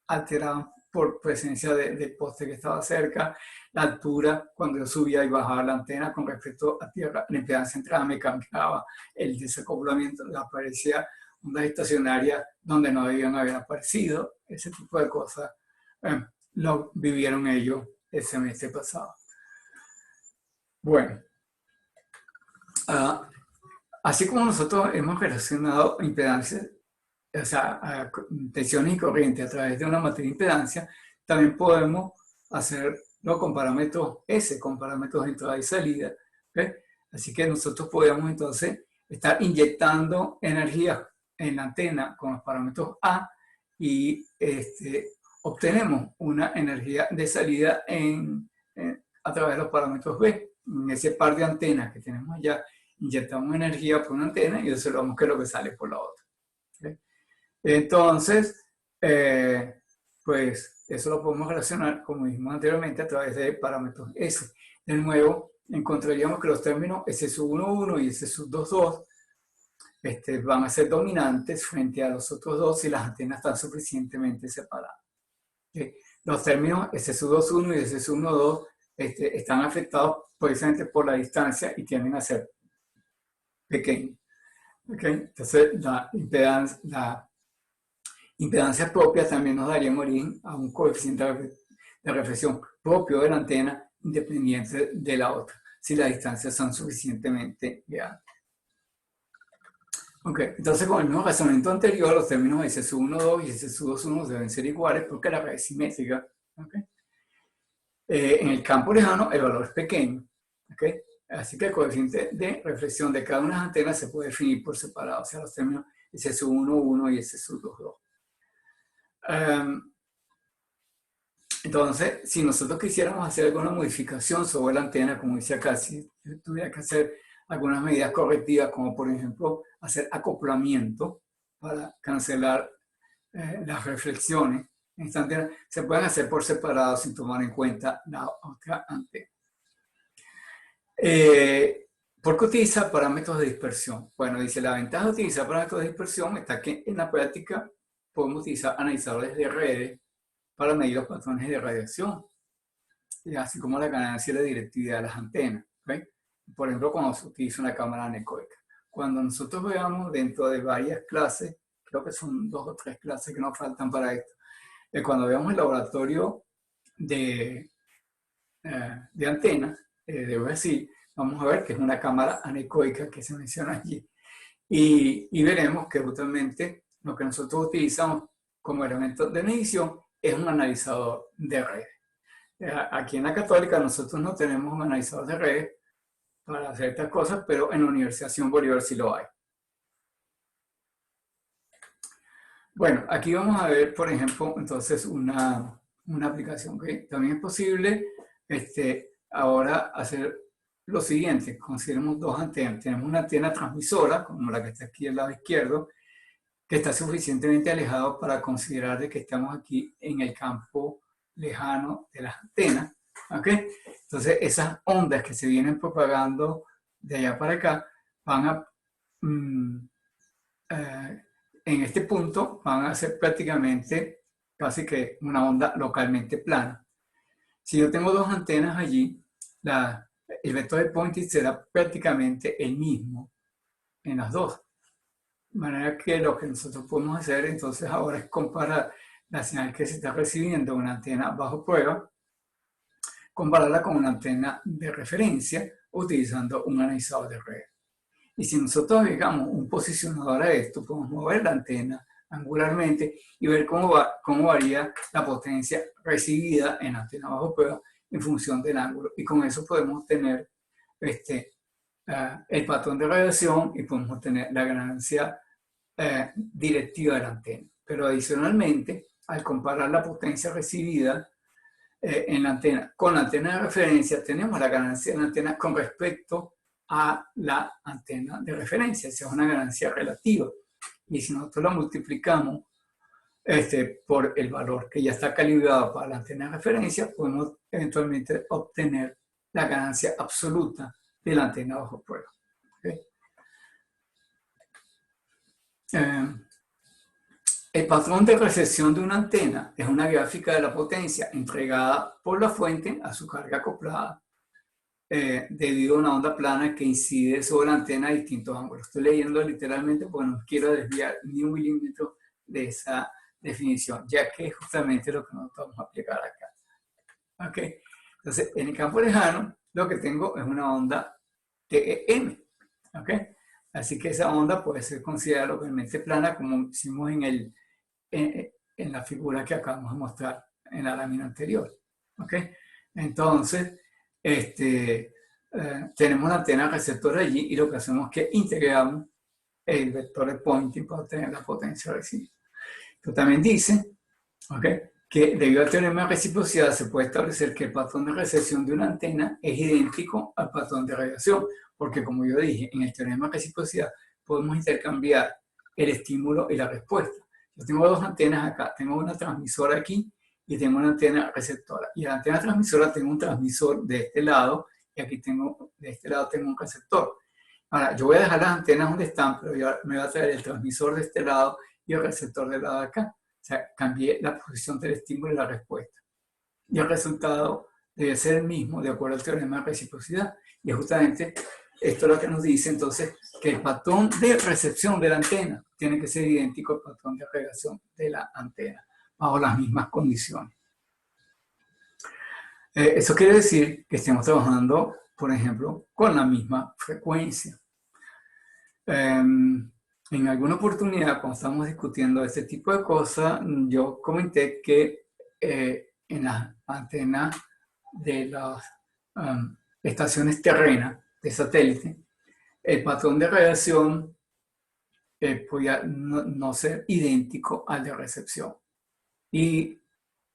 alteraban por presencia del poste que estaba cerca, la altura, cuando yo subía y bajaba la antena con respecto a tierra, la impedancia entrada me cambiaba, el desacoplamiento, aparecía ondas estacionarias donde no debían haber aparecido, ese tipo de cosas lo vivieron ellos el semestre pasado. Bueno, así como nosotros hemos relacionado impedancias, o sea, tensiones y corrientes a través de una matriz de impedancia, también podemos hacerlo con parámetros S, con parámetros de entrada y salida. ¿Ves? Así que nosotros podemos entonces estar inyectando energía en la antena con los parámetros A y obtenemos una energía de salida a través de los parámetros B. En ese par de antenas que tenemos allá, inyectamos energía por una antena y observamos qué es lo que sale por la otra. ¿Okay? Entonces, pues eso lo podemos relacionar, como dijimos anteriormente, a través de parámetros S. De nuevo, encontraríamos que los términos S11 y S22 van a ser dominantes frente a los otros dos si las antenas están suficientemente separadas. ¿Okay? Los términos S21 y S12 están afectados precisamente por la distancia y tienden a ser pequeños. ¿Okay? Entonces, la impedancia propia también nos daría origen a un coeficiente de reflexión propio de la antena independiente de la otra, si las distancias son suficientemente grandes. Okay. Entonces, con el mismo razonamiento anterior, los términos S12 y S21 deben ser iguales porque la red es simétrica. ¿Okay? En el campo lejano, el valor es pequeño. ¿Okay? Así que el coeficiente de reflexión de cada una de las antenas se puede definir por separado, o sea, los términos S11 y S22. Entonces, si nosotros quisiéramos hacer alguna modificación sobre la antena, como dice acá, si tuviera que hacer algunas medidas correctivas, como por ejemplo hacer acoplamiento para cancelar las reflexiones en esta antena, se pueden hacer por separado sin tomar en cuenta la otra antena. ¿Por qué utiliza parámetros de dispersión? Bueno, dice, la ventaja de utilizar parámetros de dispersión está que en la práctica podemos utilizar analizadores de redes para medir los patrones de radiación, así como la ganancia y la directividad de las antenas. ¿Okay? Por ejemplo, cuando se utiliza una cámara anecoica. Cuando nosotros veamos dentro de varias clases, creo que son 2 o 3 clases que nos faltan para esto, cuando veamos el laboratorio de antenas, debo decir, vamos a ver que es una cámara anecoica que se menciona allí. Y veremos que justamente lo que nosotros utilizamos como elemento de medición es un analizador de redes. Aquí en la Católica nosotros no tenemos un analizador de redes para hacer estas cosas, pero en la Universidad Simón Bolívar sí lo hay. Bueno, aquí vamos a ver, por ejemplo, entonces una una aplicación. ¿Okay? También es posible ahora hacer lo siguiente. Consideremos dos antenas. Tenemos una antena transmisora, como la que está aquí al lado izquierdo, que está suficientemente alejado para considerar de que estamos aquí en el campo lejano de las antenas. ¿Okay? Entonces, esas ondas que se vienen propagando de allá para acá van a, en este punto, van a ser prácticamente casi que una onda localmente plana. Si yo tengo dos antenas allí, el vector de Poynting será prácticamente el mismo en las dos. De manera que lo que nosotros podemos hacer entonces ahora es comparar la señal que se está recibiendo en una antena bajo prueba, compararla con una antena de referencia utilizando un analizador de red. Y si nosotros agregamos un posicionador a esto, podemos mover la antena angularmente y ver cómo varía la potencia recibida en la antena bajo prueba en función del ángulo. Y con eso podemos tener el patrón de radiación y podemos tener la ganancia directiva de la antena. Pero adicionalmente, al comparar la potencia recibida en la antena con la antena de referencia, tenemos la ganancia de la antena con respecto a la antena de referencia. Esa es una ganancia relativa. Y si nosotros la multiplicamos por el valor que ya está calibrado para la antena de referencia, podemos eventualmente obtener la ganancia absoluta de la antena bajo prueba. ¿Okay? El patrón de recepción de una antena es una gráfica de la potencia entregada por la fuente a su carga acoplada debido a una onda plana que incide sobre la antena a distintos ángulos. Estoy leyendo literalmente porque no quiero desviar ni un milímetro de esa definición, ya que es justamente lo que nosotros vamos a aplicar acá. ¿Okay? Entonces, en el campo lejano, lo que tengo es una onda TEM. ¿Okay? Así que esa onda puede ser considerada localmente plana, como hicimos en la figura que acabamos de mostrar en la lámina anterior. ¿Okay? Entonces, tenemos una antena receptora allí y lo que hacemos es que integramos el vector de Poynting para obtener la potencia recibida. Esto también dice, ¿okay?, que debido al teorema de reciprocidad se puede establecer que el patrón de recepción de una antena es idéntico al patrón de radiación, porque como yo dije, en el teorema de reciprocidad podemos intercambiar el estímulo y la respuesta. Yo tengo dos antenas acá, tengo una transmisora aquí y tengo una antena receptora. Y en la antena transmisora tengo un transmisor de este lado y aquí de este lado tengo un receptor. Ahora, yo voy a dejar las antenas donde están, pero yo me va a traer el transmisor de este lado y el receptor del lado de acá. O sea, cambié la posición del estímulo y la respuesta. Y el resultado debe ser el mismo de acuerdo al teorema de reciprocidad. Y justamente esto es lo que nos dice entonces que el patrón de recepción de la antena tiene que ser idéntico al patrón de agregación de la antena, bajo las mismas condiciones. Eso quiere decir que estemos trabajando, por ejemplo, con la misma frecuencia. En alguna oportunidad, cuando estamos discutiendo este tipo de cosas, yo comenté que en las antenas de las estaciones terrenas de satélite, el patrón de radiación podía no ser idéntico al de recepción. Y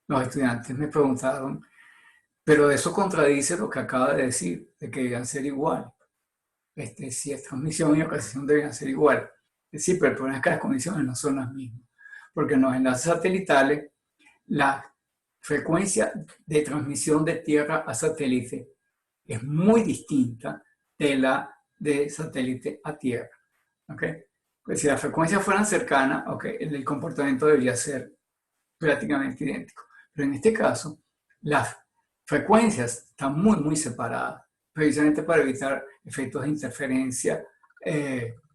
los estudiantes me preguntaron, pero eso contradice lo que acaba de decir, de que debían ser igual. Si es transmisión y recepción debían ser igual. Sí, pero el problema es que las condiciones no son las mismas. Porque en los enlaces satelitales, la frecuencia de transmisión de tierra a satélite es muy distinta de la de satélite a tierra. ¿Okay? Pues si las frecuencias fueran cercanas, okay, el comportamiento debería ser prácticamente idéntico. Pero en este caso, las frecuencias están muy, muy separadas, precisamente para evitar efectos de interferencia,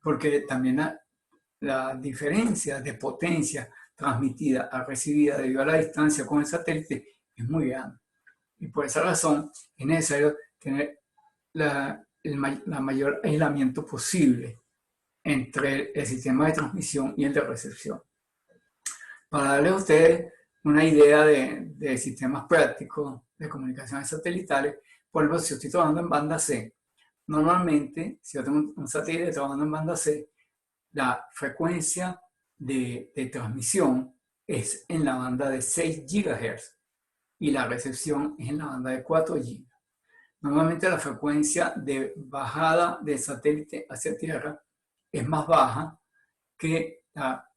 porque también la diferencia de potencia transmitida a recibida debido a la distancia con el satélite es muy grande. Y por esa razón es necesario tener el mayor aislamiento posible entre el sistema de transmisión y el de recepción. Para darles a ustedes una idea de sistemas prácticos de comunicaciones satelitales, por ejemplo, si yo estoy trabajando en banda C, normalmente, si yo tengo un satélite trabajando en banda C, la frecuencia de transmisión es en la banda de 6 GHz. y la recepción es en la banda de 4 GB. Normalmente la frecuencia de bajada del satélite hacia Tierra es más baja que la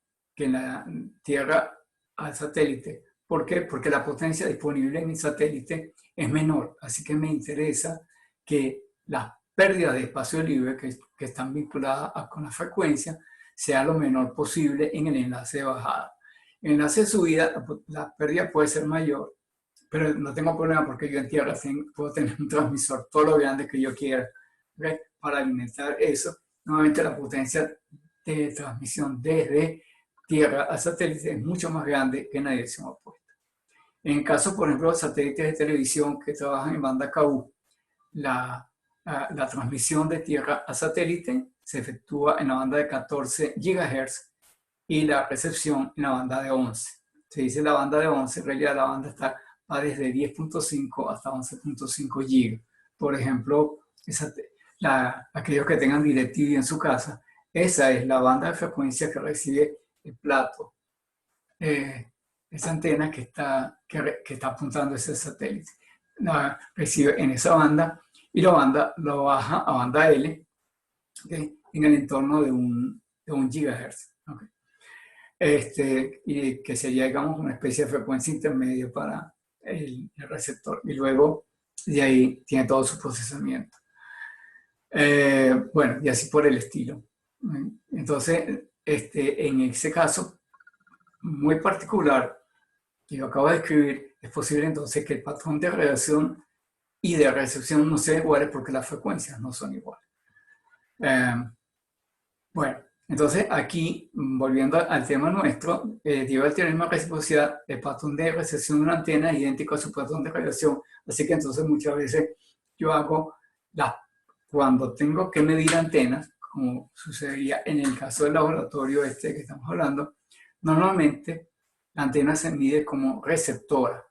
Tierra al satélite. ¿Por qué? Porque la potencia disponible en el satélite es menor. Así que me interesa que las pérdidas de espacio libre que están vinculadas con la frecuencia sea lo menor posible en el enlace de bajada. En el enlace de subida, la pérdida puede ser mayor, pero no tengo problema porque yo en tierra puedo tener un transmisor todo lo grande que yo quiera, ¿okay? Para alimentar eso. Nuevamente la potencia de transmisión desde tierra a satélite es mucho más grande que en la dirección opuesta. En el caso, por ejemplo, de satélites de televisión que trabajan en banda KU, la transmisión de tierra a satélite se efectúa en la banda de 14 GHz y la recepción en la banda de 11. Se dice la banda de 11, en realidad la banda va desde 10.5 hasta 11.5 GB. Por ejemplo, aquellos que tengan DirecTV en su casa, esa es la banda de frecuencia que recibe el plato, esa antena que está apuntando ese satélite. Recibe en esa banda y la banda lo baja a banda L, ¿okay? En el entorno de un gigahertz. ¿Okay? Y que sería, digamos, una especie de frecuencia intermedia para el receptor. Y luego de ahí tiene todo su procesamiento. Bueno, y así por el estilo. Entonces, en ese caso muy particular que yo acabo de describir, es posible entonces que el patrón de radiación y de recepción no sean iguales porque las frecuencias no son iguales. Bueno, entonces aquí, volviendo al tema nuestro, debido al teorema de reciprocidad, el patrón de recepción de una antena es idéntico a su patrón de radiación, así que entonces muchas veces yo hago cuando tengo que medir antenas, como sucedería en el caso del laboratorio que estamos hablando, normalmente la antena se mide como receptora.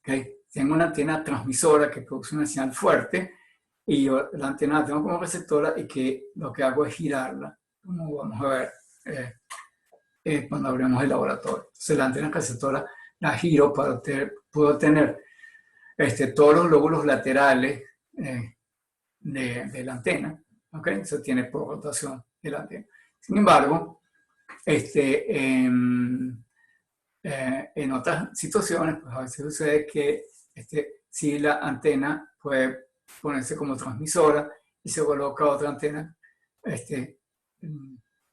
¿Okay? Tengo una antena transmisora que produce una señal fuerte y yo la antena la tengo como receptora y que lo que hago es girarla, como vamos a ver cuando abrimos el laboratorio. Entonces la antena receptora la giro para puedo tener todos los lóbulos laterales de la antena. ¿Okay? Eso tiene por rotación de la antena. Sin embargo, en otras situaciones, pues a veces sucede que si la antena puede ponerse como transmisora y se coloca otra antena,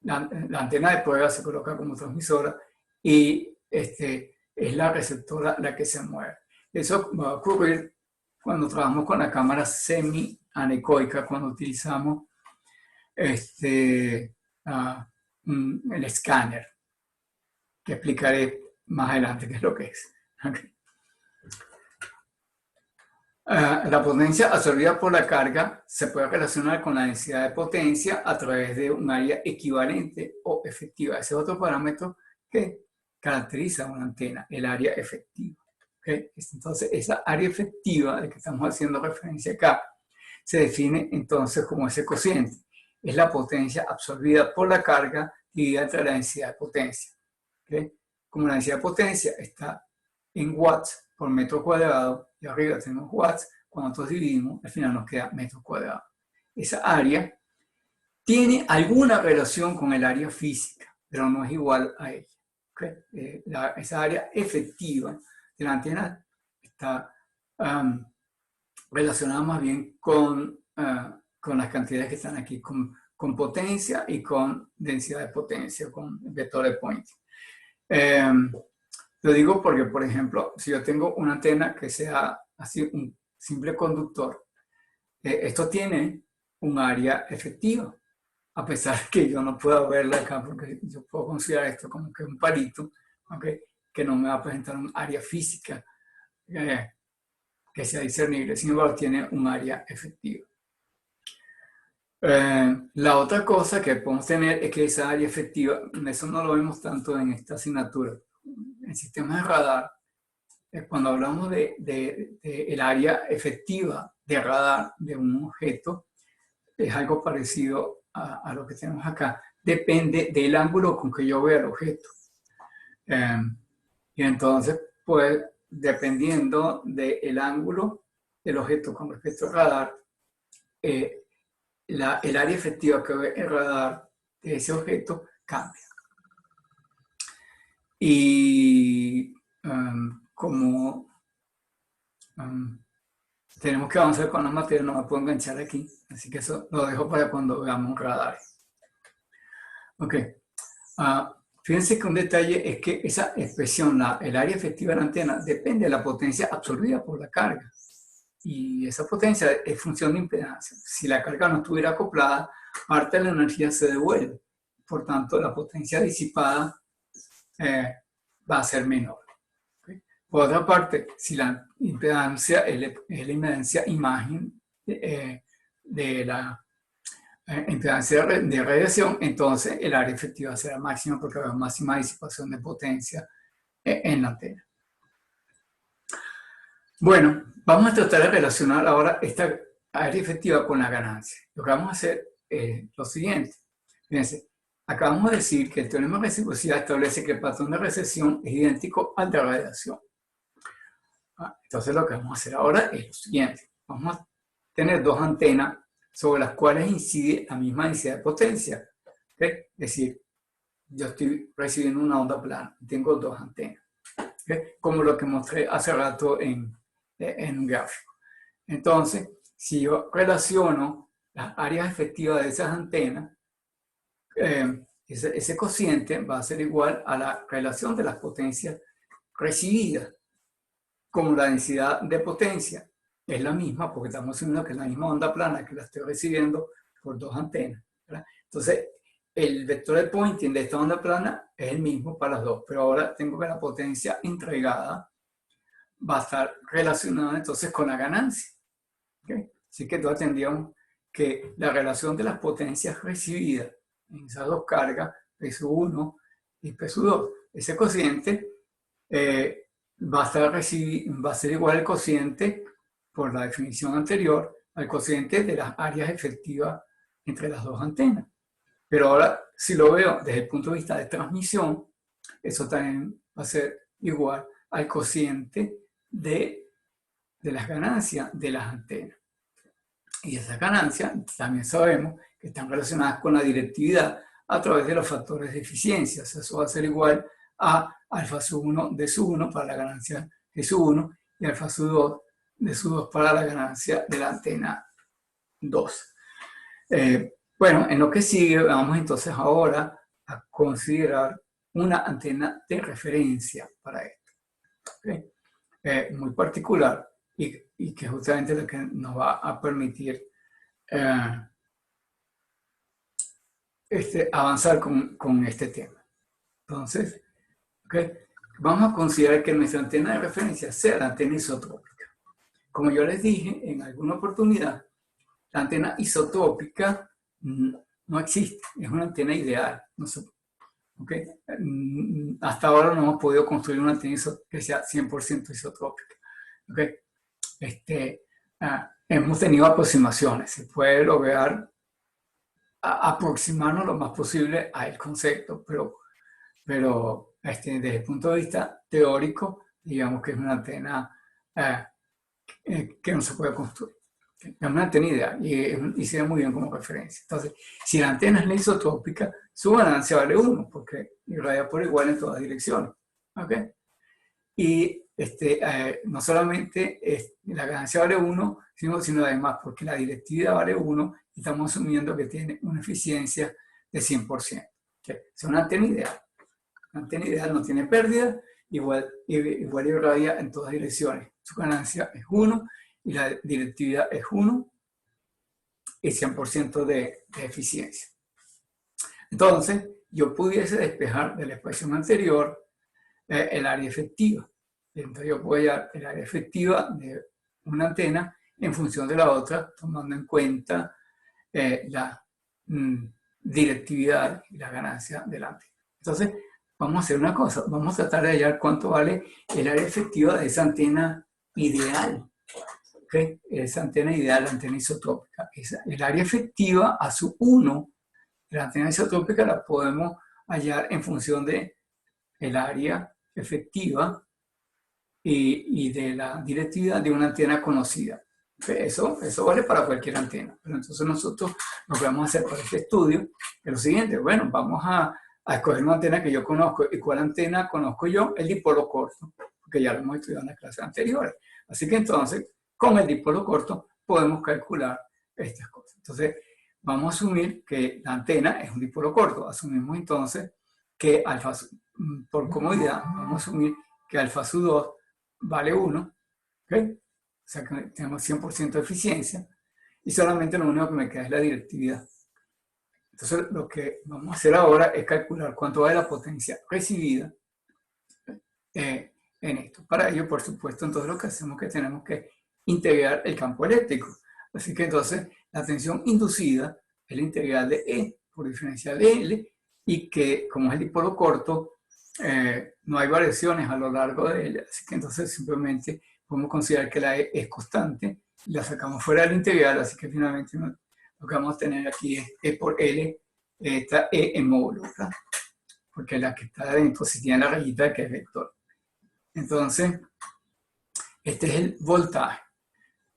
la antena de prueba se coloca como transmisora y es la receptora la que se mueve. Eso va a ocurrir cuando trabajamos con la cámara semi-anecoica, cuando utilizamos el escáner, que explicaré más adelante qué es lo que es. Okay. La potencia absorbida por la carga se puede relacionar con la densidad de potencia a través de un área equivalente o efectiva. Ese es otro parámetro que caracteriza una antena, el área efectiva. ¿Okay? Entonces, esa área efectiva de que estamos haciendo referencia acá se define entonces como ese cociente. Es la potencia absorbida por la carga dividida entre la densidad de potencia. ¿Okay? Como la densidad de potencia está en watts por metro cuadrado, y arriba tenemos watts, cuando nosotros dividimos, al final nos queda metro cuadrado. Esa área tiene alguna relación con el área física, pero no es igual a ella. ¿Okay? Esa área efectiva de la antena está relacionada más bien con las cantidades que están aquí, con potencia y con densidad de potencia, con vector de Poynting. Lo digo porque, por ejemplo, si yo tengo una antena que sea así un simple conductor, esto tiene un área efectiva, a pesar que yo no puedo verla acá, porque yo puedo considerar esto como que un palito, ¿okay? Que no me va a presentar un área física que sea discernible, sin embargo tiene un área efectiva. La otra cosa que podemos tener es que esa área efectiva, eso no lo vemos tanto en esta asignatura, en sistemas de radar, cuando hablamos de el área efectiva de radar de un objeto, es algo parecido a lo que tenemos acá. Depende del ángulo con que yo vea el objeto. Y entonces, pues, dependiendo del ángulo del objeto con respecto al radar, el área efectiva que ve el radar de ese objeto cambia. Y como tenemos que avanzar con las materias, no me puedo enganchar aquí, así que eso lo dejo para cuando veamos un radar. Ok. Fíjense que un detalle es que esa expresión, el área efectiva de la antena, depende de la potencia absorbida por la carga. Y esa potencia es función de impedancia. Si la carga no estuviera acoplada, parte de la energía se devuelve. Por tanto, la potencia disipada va a ser menor. ¿Okay? Por otra parte, si la impedancia es la impedancia imagen de la impedancia de radiación, entonces el área efectiva será máxima porque habrá máxima disipación de potencia en la antena. Bueno, vamos a tratar de relacionar ahora esta área efectiva con la ganancia. Lo que vamos a hacer es lo siguiente. Fíjense, acabamos de decir que el teorema de reciprocidad establece que el patrón de recesión es idéntico al de radiación. Entonces lo que vamos a hacer ahora es lo siguiente. Vamos a tener dos antenas sobre las cuales incide la misma densidad de potencia. ¿Okay? Es decir, yo estoy recibiendo una onda plana y tengo dos antenas. ¿Okay? Como lo que mostré hace rato en un gráfico. Entonces, si yo relaciono las áreas efectivas de esas antenas, ese cociente va a ser igual a la relación de las potencias recibidas. Como la densidad de potencia es la misma, porque estamos asumiendo que es la misma onda plana que la estoy recibiendo por dos antenas, ¿verdad? Entonces, el vector de Poynting de esta onda plana es el mismo para las dos, pero ahora tengo que la potencia entregada va a estar relacionada entonces con la ganancia. ¿Okay? Así que entonces tendríamos que la relación de las potencias recibidas en esas dos cargas, P1 y P2, ese cociente va a ser igual al cociente, por la definición anterior, al cociente de las áreas efectivas entre las dos antenas. Pero ahora, si lo veo desde el punto de vista de transmisión, eso también va a ser igual al cociente de las ganancias de las antenas. Y esas ganancias también sabemos que están relacionadas con la directividad a través de los factores de eficiencia. O sea, eso va a ser igual a alfa sub 1 de sub 1 para la ganancia de sub 1 y alfa sub 2 de sub 2 para la ganancia de la antena 2. Bueno, en lo que sigue vamos entonces ahora a considerar una antena de referencia para esto. ¿Okay? Muy particular y que justamente lo que nos va a permitir avanzar con este tema. Entonces, ¿okay? Vamos a considerar que nuestra antena de referencia sea la antena isotrópica. Como yo les dije en alguna oportunidad, la antena isotrópica no existe, es una antena ideal. No sé, ¿okay? Hasta ahora no hemos podido construir una antena que sea 100% isotrópica. ¿Okay? Hemos tenido aproximaciones, se puede lograr aproximarnos lo más posible al concepto, pero desde el punto de vista teórico, digamos que es una antena que no se puede construir. Es una antena ideal y se ve muy bien como referencia. Entonces, si la antena es la isotrópica, su ganancia vale 1, porque irradia por igual en todas direcciones. ¿Okay? Y no solamente la ganancia vale 1, sino además porque la directividad vale 1 y estamos asumiendo que tiene una eficiencia de 100%. ¿Okay? Es una antena ideal. La antena ideal no tiene pérdida, igual irradia en todas direcciones. Su ganancia es 1 y la directividad es 1 y 100% de eficiencia. Entonces, yo pudiese despejar de la expresión anterior el área efectiva. Entonces yo voy a el área efectiva de una antena en función de la otra, tomando en cuenta la directividad y la ganancia de la antena. Entonces, vamos a hacer una cosa, vamos a tratar de hallar cuánto vale el área efectiva de esa antena ideal. ¿Okay? Esa antena ideal, la antena isotrópica. El área efectiva a sub 1 de la antena isotrópica la podemos hallar en función de el área efectiva y de la directividad de una antena conocida. Eso vale para cualquier antena. Pero entonces nosotros lo que vamos a hacer para este estudio es lo siguiente. Bueno, vamos a escoger una antena que yo conozco. ¿Y cuál antena conozco yo? El dipolo corto, porque ya lo hemos estudiado en las clases anteriores. Así que entonces, con el dipolo corto podemos calcular estas cosas. Entonces, vamos a asumir que la antena es un dipolo corto. Asumimos entonces que alfa, por comodidad, vamos a asumir que alfa sub 2 vale 1, ¿ok? O sea que tenemos 100% de eficiencia y solamente lo único que me queda es la directividad. Entonces lo que vamos a hacer ahora es calcular cuánto vale la potencia recibida en esto. Para ello, por supuesto, entonces lo que hacemos es que tenemos que integrar el campo eléctrico. Así que entonces la tensión inducida es la integral de E por diferencial de L y que como es el dipolo corto, no hay variaciones a lo largo de ella. Así que entonces simplemente podemos considerar que la E es constante, la sacamos fuera del integral, así que finalmente lo que vamos a tener aquí es E por L, esta E en módulo, ¿verdad? Porque la que está dentro si tiene la rayita que es vector. Entonces, este es el voltaje.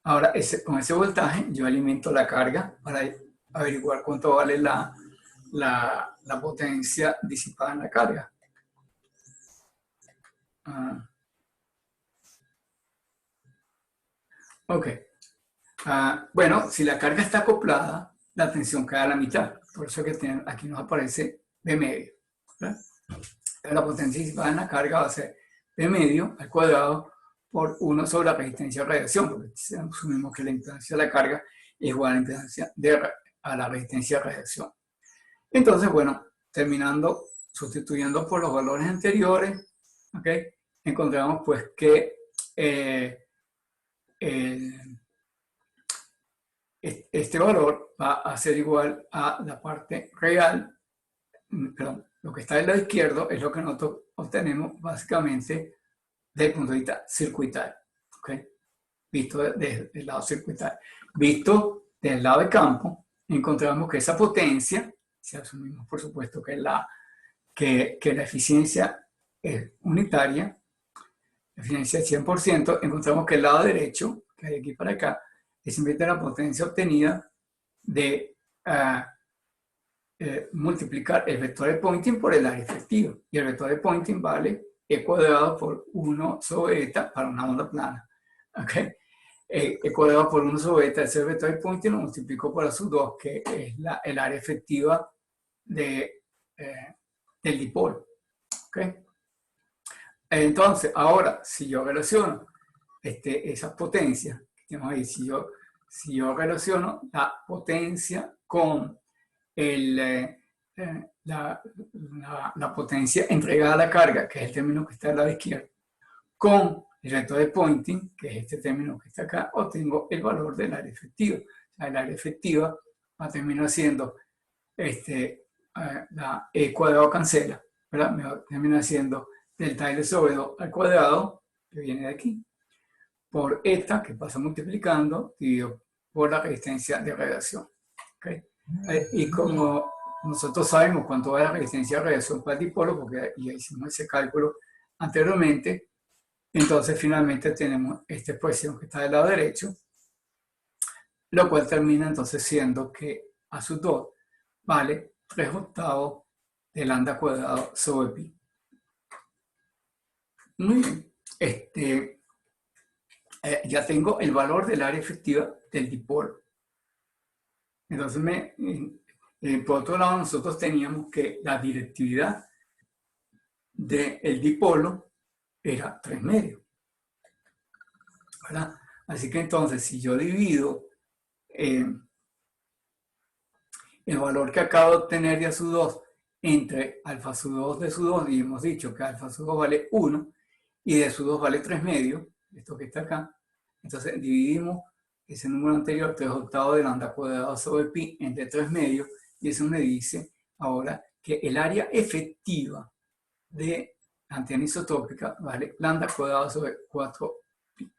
Ahora, con ese voltaje yo alimento la carga para averiguar cuánto vale la potencia disipada en la carga. Ok. Bueno, si la carga está acoplada, la tensión queda a la mitad. Por eso que aquí nos aparece B medio. ¿Verdad? La potencia disipada en la carga va a ser B medio al cuadrado por 1 sobre la resistencia de radiación, porque asumimos que la impedancia de la carga es igual a la impedancia a la resistencia de radiación. Entonces, bueno, terminando, sustituyendo por los valores anteriores, ¿okay? Encontramos pues que este valor va a ser igual a la parte real, perdón, lo que está del lado izquierdo es lo que nosotros obtenemos básicamente desde el punto de vista circuitario, ¿okay? Visto desde el lado circuitario. Visto desde el lado de campo, encontramos que esa potencia, si asumimos por supuesto que la eficiencia es unitaria, la eficiencia es 100%, encontramos que el lado derecho, que hay aquí para acá, es simplemente la potencia obtenida de multiplicar el vector de Poynting por el área efectiva. Y el vector de Poynting vale E cuadrado por 1 sobre eta para una onda plana. ¿Okay? E cuadrado por 1 sobre eta, ese vector de Poynting lo multiplico por A sub 2, que es el área efectiva del dipolo. ¿Okay? Entonces, ahora, si yo relaciono esas potencias que tenemos ahí, si yo relaciono la potencia con la potencia entregada a la carga, que es el término que está al lado izquierdo, con el vector de Poynting, que es este término que está acá, obtengo el valor del área efectiva. O sea, el área efectiva va a terminar siendo la E cuadrado cancela, ¿verdad? Me va a terminar siendo delta L sobre 2 al cuadrado, que viene de aquí, por esta, que pasa multiplicando, dividido por la resistencia de radiación. ¿Okay? Y como nosotros sabemos cuánto va la resistencia de radiación para el dipolo, porque ya hicimos ese cálculo anteriormente, entonces finalmente tenemos esta expresión que está del lado derecho, lo cual termina entonces siendo que A sub 2 vale 3/8 de lambda cuadrado sobre pi. Muy bien. Ya tengo el valor del área efectiva del dipolo. Entonces, por otro lado, nosotros teníamos que la directividad del dipolo era 3 medios. ¿Verdad? Así que entonces, si yo divido el valor que acabo de obtener de A sub 2 entre alfa sub 2 de sub 2, y hemos dicho que alfa sub 2 vale 1 y de sub 2 vale 3 medios, esto que está acá, entonces dividimos ese número anterior, 3/8 de lambda cuadrado sobre pi, entre 3 medios, y eso me dice ahora que el área efectiva de la antena isotópica vale lambda cuadrado sobre 4pi.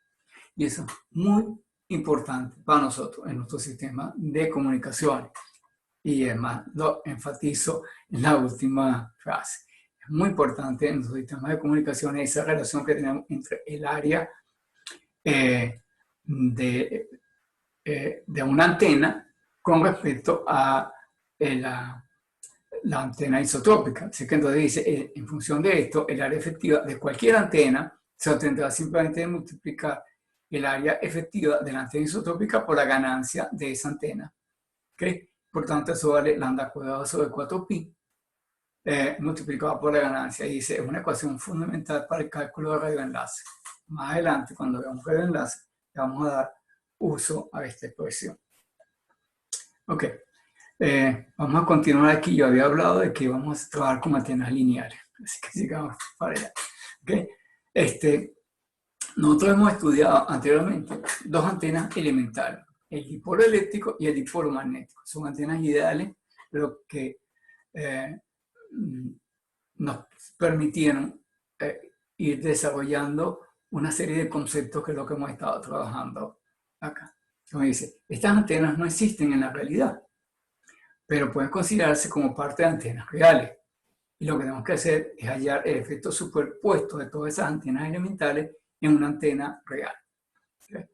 Y eso es muy importante para nosotros en nuestro sistema de comunicaciones. Y además lo enfatizo en la última frase. Es muy importante en los sistemas de comunicación esa relación que tenemos entre el área de una antena con respecto a la antena isotrópica. Así que entonces dice, en función de esto, el área efectiva de cualquier antena se obtendrá simplemente de multiplicar el área efectiva de la antena isotrópica por la ganancia de esa antena. ¿Okay? Por tanto, eso vale lambda cuadrado sobre 4pi multiplicado por la ganancia. Y dice, es una ecuación fundamental para el cálculo de radioenlace. Más adelante, cuando veamos radioenlace, le vamos a dar uso a esta expresión. Ok. Vamos a continuar aquí. Yo había hablado de que vamos a trabajar con antenas lineales. Así que sigamos para allá. Okay. Nosotros hemos estudiado anteriormente dos antenas elementales, el dipolo eléctrico y el dipolo magnético. Son antenas ideales, pero que nos permitieron ir desarrollando una serie de conceptos que es lo que hemos estado trabajando acá. Como dice, estas antenas no existen en la realidad, pero pueden considerarse como parte de antenas reales. Y lo que tenemos que hacer es hallar el efecto superpuesto de todas esas antenas elementales en una antena real. ¿Okay?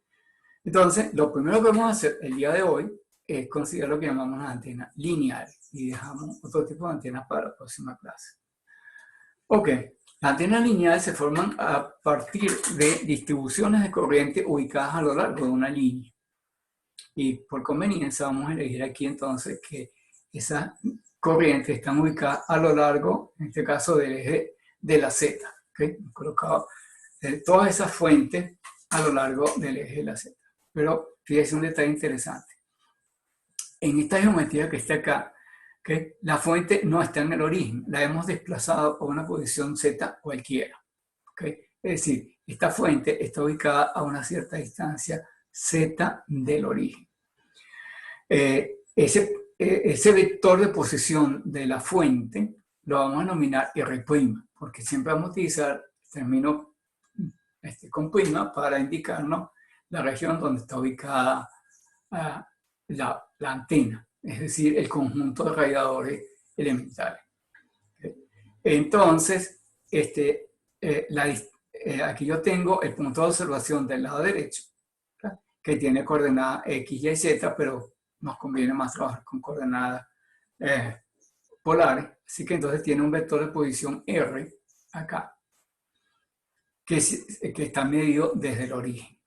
Entonces, lo primero que vamos a hacer el día de hoy es considerar lo que llamamos las antenas lineales y dejamos otro tipo de antenas para la próxima clase. Ok, las antenas lineales se forman a partir de distribuciones de corriente ubicadas a lo largo de una línea. Y por conveniencia vamos a elegir aquí entonces que esas corrientes están ubicadas a lo largo, en este caso del eje de la Z. ¿Okay? He colocado todas esas fuentes a lo largo del eje de la Z. Pero fíjense un detalle interesante. En esta geometría que está acá, ¿okay? La fuente no está en el origen, la hemos desplazado a una posición Z cualquiera. ¿Okay? Es decir, esta fuente está ubicada a una cierta distancia Z del origen. Ese vector de posición de la fuente lo vamos a denominar R', porque siempre vamos a utilizar el término con prima para indicarnos la región donde está ubicada la antena, es decir, el conjunto de radiadores elementales. Entonces, aquí yo tengo el punto de observación del lado derecho, ¿verdad? Que tiene coordenadas X, Y, Z, pero nos conviene más trabajar con coordenadas polares. Así que entonces tiene un vector de posición R acá, que está medido desde el origen.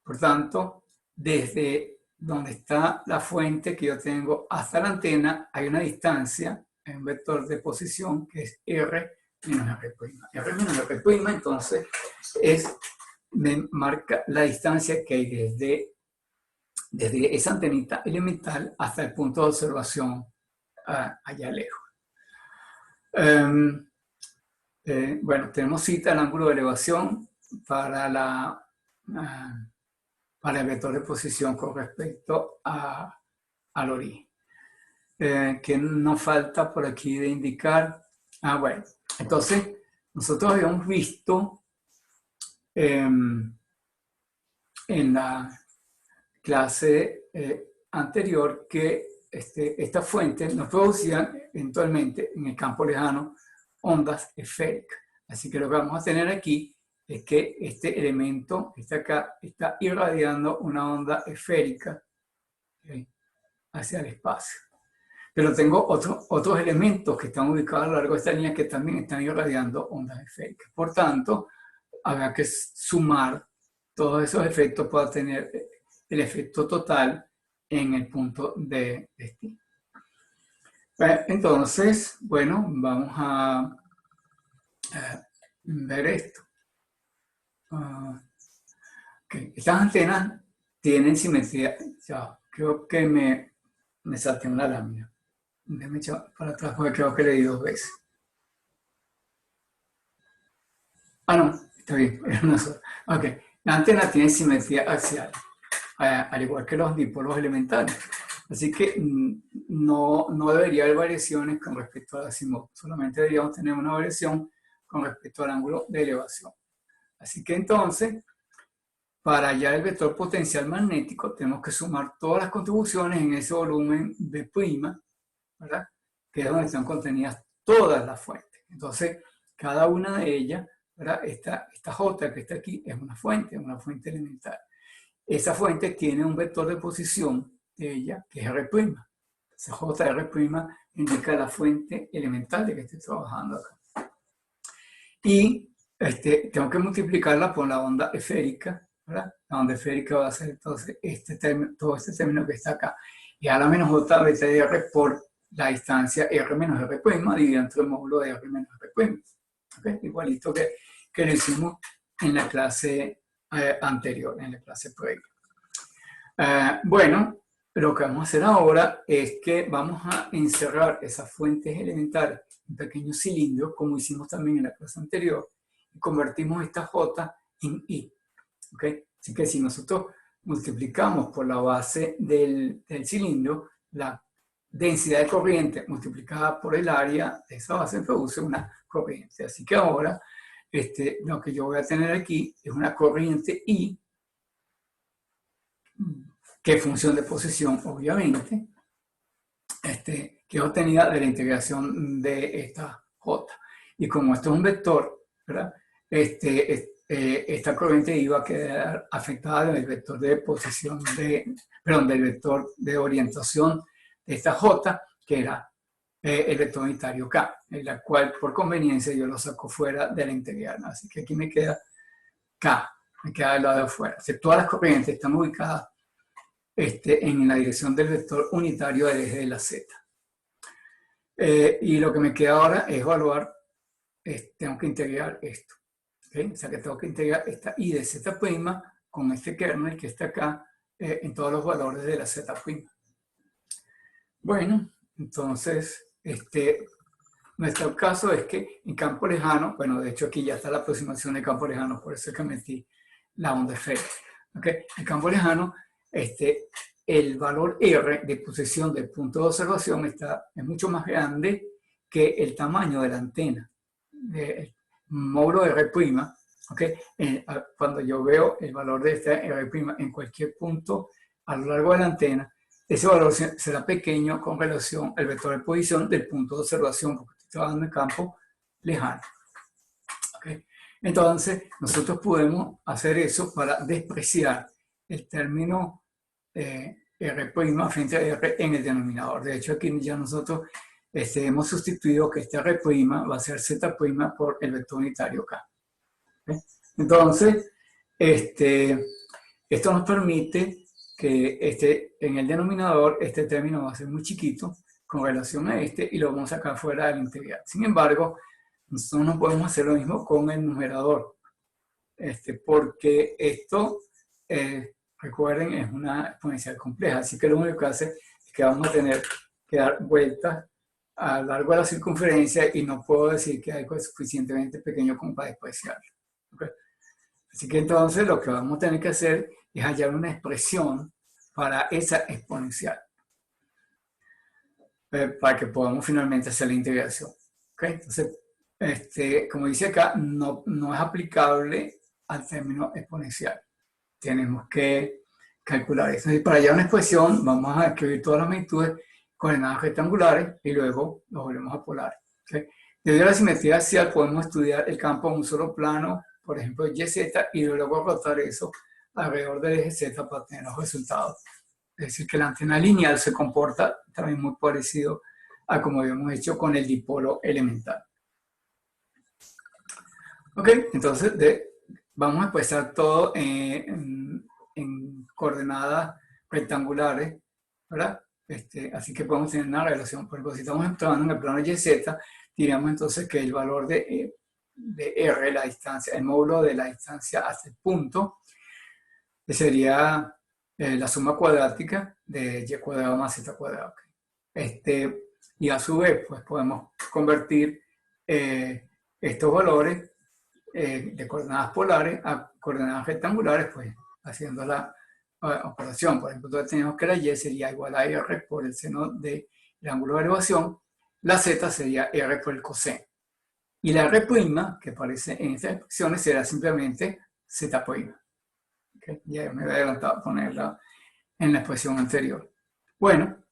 Por tanto, desde donde está la fuente que yo tengo hasta la antena, hay una distancia, hay un vector de posición que es R menos R'. R menos R', entonces, me marca la distancia que hay desde esa antenita elemental hasta el punto de observación allá lejos. Bueno, tenemos cita al ángulo de elevación para el vector de posición con respecto al origen. ¿Qué nos falta por aquí de indicar? Bueno, entonces nosotros habíamos visto en la clase anterior que estas fuentes nos producían eventualmente en el campo lejano ondas esféricas. Así que lo que vamos a tener aquí es que este elemento que está acá está irradiando una onda esférica, ¿okay?, hacia el espacio. Pero tengo otros elementos que están ubicados a lo largo de esta línea que también están irradiando ondas esféricas. Por tanto, habrá que sumar todos esos efectos para tener el efecto total en el punto de destino. Entonces, bueno, vamos a ver esto. Okay. Estas antenas tienen simetría. Ya, creo que me salté una lámina. Déjame echar para atrás porque creo que leí 2 veces. No, está bien, era una sola. Ok, la antena tiene simetría axial, al igual que los dipolos elementales. Así que no debería haber variaciones con respecto al azimut. Solamente deberíamos tener una variación con respecto al ángulo de elevación. Así que entonces, para hallar el vector potencial magnético, tenemos que sumar todas las contribuciones en ese volumen B', ¿verdad? Que es donde están contenidas todas las fuentes. Entonces, cada una de ellas, ¿verdad? Esta J que está aquí es una fuente elemental. Esa fuente tiene un vector de posición de ella, que es R'. Esa JR' indica la fuente elemental de que estoy trabajando acá. Y tengo que multiplicarla por la onda esférica, ¿verdad? La onda esférica va a ser entonces todo este término que está acá. Y a la menos J beta de R por la distancia R menos R', dividido entre el módulo de R menos R'. ¿Okay? Igualito que lo hicimos en la clase anterior, en la clase previa. Bueno, lo que vamos a hacer ahora es que vamos a encerrar esas fuentes elementales en pequeños cilindros, como hicimos también en la clase anterior, y convertimos esta J en I. ¿Okay? Así que si nosotros multiplicamos por la base del cilindro, la densidad de corriente multiplicada por el área de esa base produce una corriente. Así que ahora lo que yo voy a tener aquí es una corriente I, que es función de posición, obviamente, que es obtenida de la integración de esta J. Y como esto es un vector, ¿verdad? Esta corriente iba a quedar afectada del vector de posición del vector de orientación de esta J, que era el vector unitario K, en la cual por conveniencia yo lo saco fuera de la integral. Así que aquí me queda K, me queda del lado de afuera. O sea, todas las corrientes están ubicadas en la dirección del vector unitario del eje de la Z. Y lo que me queda ahora es evaluar, tengo que integrar esto. ¿Okay? O sea que tengo que integrar esta I de Z' con este kernel que está acá en todos los valores de la Z'. Bueno, entonces, nuestro caso es que en campo lejano, bueno, de hecho aquí ya está la aproximación de campo lejano, por eso es que metí la onda esférica. ¿Okay? En campo lejano, el valor R de posición del punto de observación es mucho más grande que el tamaño de la antena. El módulo de R', ¿okay? Cuando yo veo el valor de esta R' en cualquier punto a lo largo de la antena, ese valor será pequeño con relación al vector de posición del punto de observación, porque estoy trabajando en campo lejano. ¿Okay? Entonces, nosotros podemos hacer eso para despreciar el término R' frente a R en el denominador. De hecho, aquí ya nosotros hemos sustituido que este R' va a ser Z' por el vector unitario K. ¿Okay? Entonces, esto nos permite que en el denominador este término va a ser muy chiquito con relación a y lo vamos a sacar fuera de la integral. Sin embargo, nosotros no podemos hacer lo mismo con el numerador, porque esto, recuerden, es una exponencial compleja, así que lo único que hace es que vamos a tener que dar vueltas a lo largo de la circunferencia y no puedo decir que algo es suficientemente pequeño como para despreciarlo. ¿Okay? Así que entonces lo que vamos a tener que hacer es hallar una expresión para esa exponencial, para que podamos finalmente hacer la integración. ¿Okay? Entonces, como dice acá, no es aplicable al término exponencial. Tenemos que calcular eso. Entonces, para hallar una expresión, vamos a escribir todas las magnitudes, coordenadas rectangulares, y luego los volvemos a polar. ¿Okay? Debido a la simetría axial, podemos estudiar el campo en un solo plano, por ejemplo, YZ, y luego rotar eso alrededor del eje Z para tener los resultados. Es decir, que la antena lineal se comporta también muy parecido a como habíamos hecho con el dipolo elemental. Ok, entonces vamos a expresar todo en coordenadas rectangulares, ¿verdad? Así que podemos tener una relación. Por ejemplo, si estamos entrando en el plano YZ, diríamos entonces que el valor de R, la distancia, el módulo de la distancia hasta el punto, sería la suma cuadrática de y cuadrado más z cuadrado. Y a su vez, pues podemos convertir estos valores de coordenadas polares a coordenadas rectangulares, pues haciendo la operación. Por ejemplo, entonces tenemos que la y sería igual a r por el seno del ángulo de elevación, la z sería r por el coseno. Y la r' que aparece en estas expresiones será simplemente z'. Okay. Ya me voy a adelantar a ponerla en la expresión anterior. Bueno,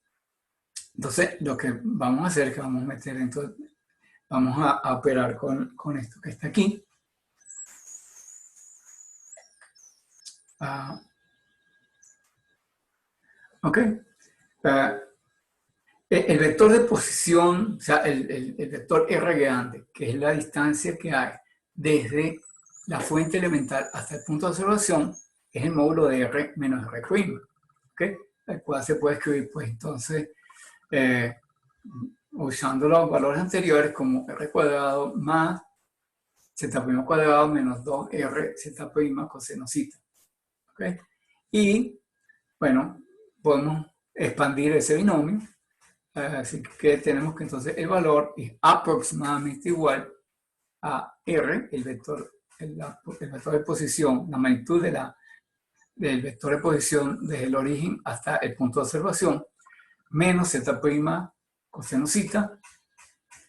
entonces lo que vamos a hacer es que vamos a meter dentro vamos a operar con esto que está aquí. Ok. El vector de posición, o sea, el vector R grande, que es la distancia que hay desde la fuente elemental hasta el punto de observación, es el módulo de R menos R', ¿ok? El cual se puede escribir, pues entonces, usando los valores anteriores como R cuadrado más Z' cuadrado menos 2R Z' cosinusita, ¿ok? Y, bueno, podemos expandir ese binomio. Así que tenemos que entonces el valor es aproximadamente igual a R, el vector de posición, la magnitud del vector de posición desde el origen hasta el punto de observación, menos Z' cosinusita,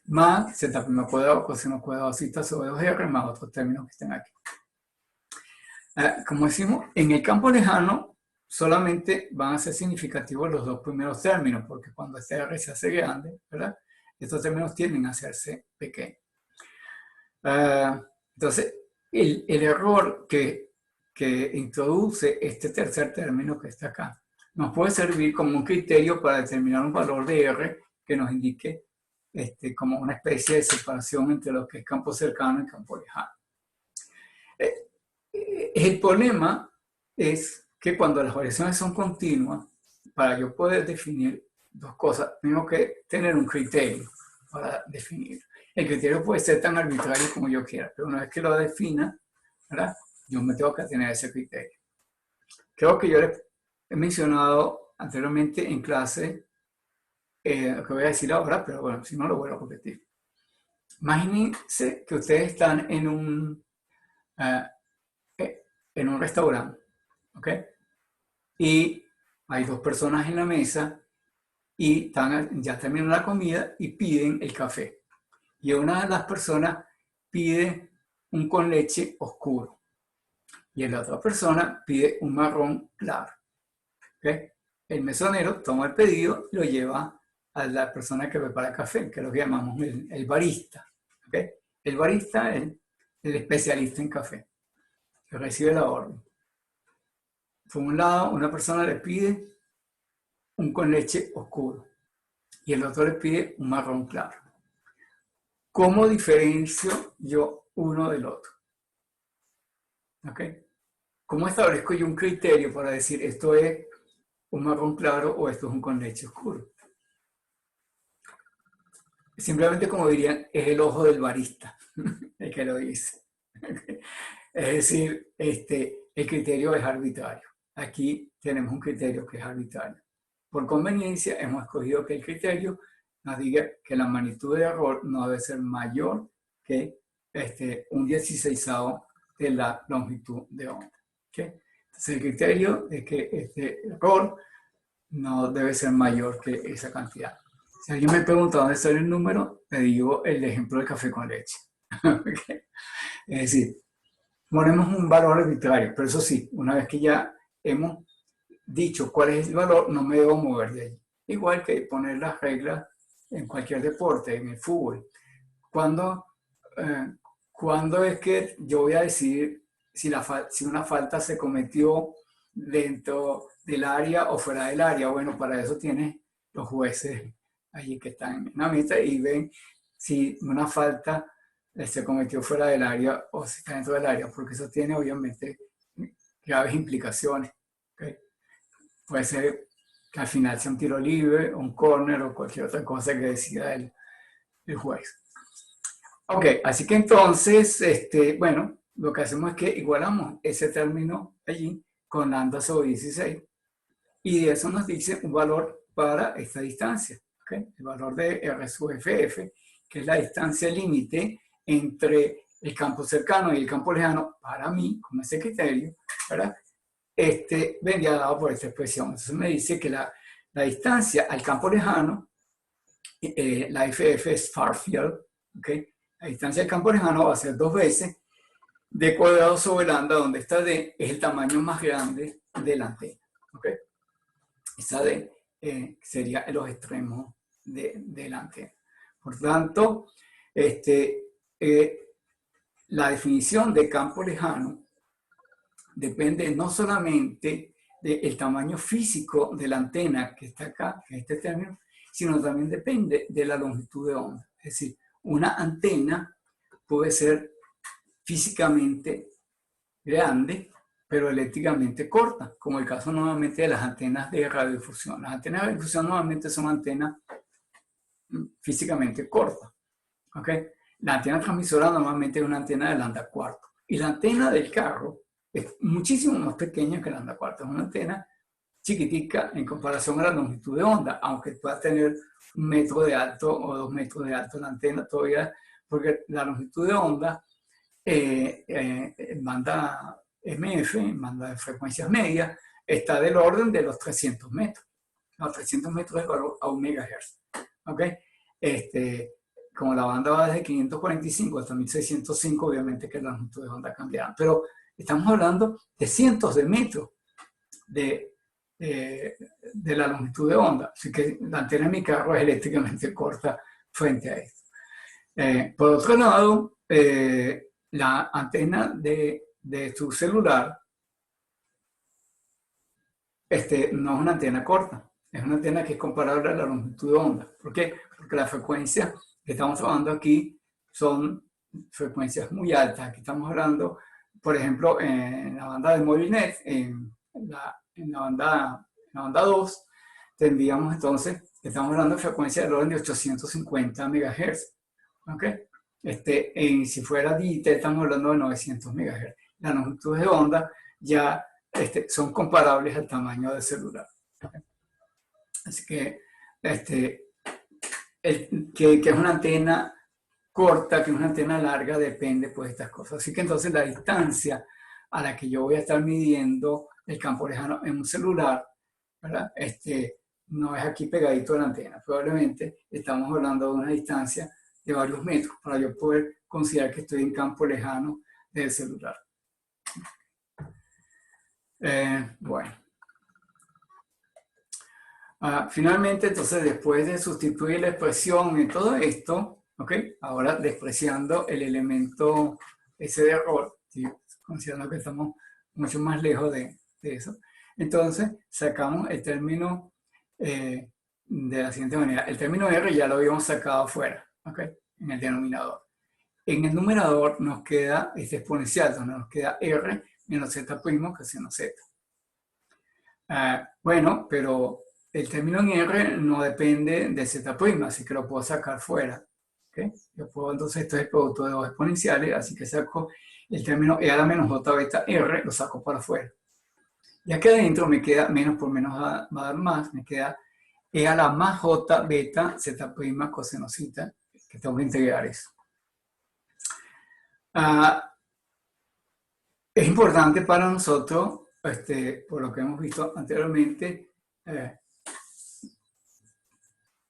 más Z' cuadrado coseno cuadrado cita sobre 2R, más otros términos que estén aquí. Como decimos, en el campo lejano solamente van a ser significativos los dos primeros términos, porque cuando este R se hace grande, ¿verdad? Estos términos tienden a hacerse pequeños. Entonces, el error que introduce este tercer término que está acá, nos puede servir como un criterio para determinar un valor de R que nos indique como una especie de separación entre lo que es campo cercano y campo lejano. El problema es que cuando las variaciones son continuas, para yo poder definir dos cosas, tengo que tener un criterio para definir. El criterio puede ser tan arbitrario como yo quiera, pero una vez que lo defina, ¿verdad? Yo me tengo que tener ese criterio. Creo que yo les he mencionado anteriormente en clase lo que voy a decir ahora, pero bueno, si no lo vuelvo a repetir. Imagínense que ustedes están en un restaurante, ¿ok? Y hay dos personas en la mesa y ya terminan la comida y piden el café. Y una de las personas pide un con leche oscuro y la otra persona pide un marrón claro. ¿Okay? El mesonero toma el pedido y lo lleva a la persona que prepara el café, que es lo que llamamos el barista. ¿Okay? El barista es el especialista en café, que recibe la orden. Por un lado, una persona le pide un con leche oscuro y el otro le pide un marrón claro. ¿Cómo diferencio yo uno del otro? ¿Ok? ¿Cómo establezco yo un criterio para decir esto es un marrón claro o esto es un con leche oscuro? Simplemente, como dirían, es el ojo del barista el que lo dice. Es decir, el criterio es arbitrario. Aquí tenemos un criterio que es arbitrario. Por conveniencia, hemos escogido que el criterio nos diga que la magnitud de error no debe ser mayor que un 16avo de la longitud de onda. ¿Okay? Entonces, el criterio es que este error no debe ser mayor que esa cantidad. Si alguien me pregunta dónde sale el número, le digo el ejemplo del café con leche. ¿Okay? Es decir, ponemos un valor arbitrario, pero eso sí, una vez que ya hemos dicho cuál es el valor, no me debo mover de allí. Igual que poner las reglas en cualquier deporte, en el fútbol. ¿Cuándo es que yo voy a decidir si una falta se cometió dentro del área o fuera del área? Bueno, para eso tiene los jueces allí que están en la mesa y ven si una falta se cometió fuera del área o si está dentro del área, porque eso tiene obviamente graves implicaciones. ¿Okay? Puede ser que al final sea un tiro libre, un córner o cualquier otra cosa que decida el juez. Ok, así que entonces, bueno, lo que hacemos es que igualamos ese término allí con lambda sobre 16 y de eso nos dice un valor para esta distancia. ¿Okay? El valor de R sub FF, que es la distancia límite entre el campo cercano y el campo lejano, para mí, con ese criterio, ¿verdad? Vendría dado por esta expresión. Entonces me dice que la distancia al campo lejano, la FF es far field, ¿ok? La distancia del campo lejano va a ser 2 veces d cuadrado sobre lambda, donde esta d es el tamaño más grande de la antena, ¿ok? Esa d sería en los extremos de la antena. Por tanto, este, la definición de campo lejano depende no solamente del tamaño físico de la antena que está acá, que es este término, sino también depende de la longitud de onda. Es decir, una antena puede ser físicamente grande, pero eléctricamente corta, como el caso normalmente de las antenas de radiodifusión. Las antenas de radiodifusión normalmente son antenas físicamente cortas. ¿Okay? La antena transmisora normalmente es una antena de lambda cuarto. Y la antena del carro es muchísimo más pequeña que la lambda cuarto. Es una antena chiquitica en comparación a la longitud de onda, aunque pueda tener 1 metro de alto o 2 metros de alto la antena todavía, porque la longitud de onda banda MF, banda de frecuencias medias, está del orden de los 300 metros. Los 300 metros es a 1 megahertz. ¿Ok? Como la banda va desde 545 hasta 1605, obviamente que la longitud de onda cambiará. Pero estamos hablando de cientos de metros de la longitud de onda. Así que la antena de mi carro es eléctricamente corta frente a esto. Por otro lado, la antena de tu celular no es una antena corta, es una antena que es comparable a la longitud de onda. ¿Por qué? Porque las frecuencias que estamos trabajando aquí son frecuencias muy altas. Aquí estamos hablando, por ejemplo, en la banda de Movilnet, en la banda 2, tendríamos entonces, estamos hablando de frecuencias del orden de 850 MHz. ¿Ok? Si fuera digital, estamos hablando de 900 MHz. Las longitudes de onda ya son comparables al tamaño del celular. ¿Okay? Así que, que es una antena corta, que es una antena larga, depende pues de estas cosas. Así que entonces la distancia a la que yo voy a estar midiendo el campo lejano en un celular, ¿verdad? No es aquí pegadito a la antena. Probablemente estamos hablando de una distancia de varios metros para yo poder considerar que estoy en campo lejano del celular. Bueno. Finalmente, entonces, después de sustituir la expresión en todo esto, ¿ok? Ahora despreciando el elemento ese de error, ¿sí? Considerando que estamos mucho más lejos de eso. Entonces, sacamos el término de la siguiente manera. El término R ya lo habíamos sacado afuera, ¿ok? En el denominador. En el numerador nos queda este exponencial, donde nos queda R menos Z primo que seno Z. Bueno, pero el término en R no depende de Z prima, así que lo puedo sacar fuera. ¿Okay? Yo puedo, entonces, esto es el producto de dos exponenciales, así que saco el término E a la menos J beta R, lo saco para afuera. Y aquí adentro me queda menos por menos va a dar más, me queda E a la más J beta Z prima cosenosita, que tengo que integrar eso. Es importante para nosotros, por lo que hemos visto anteriormente,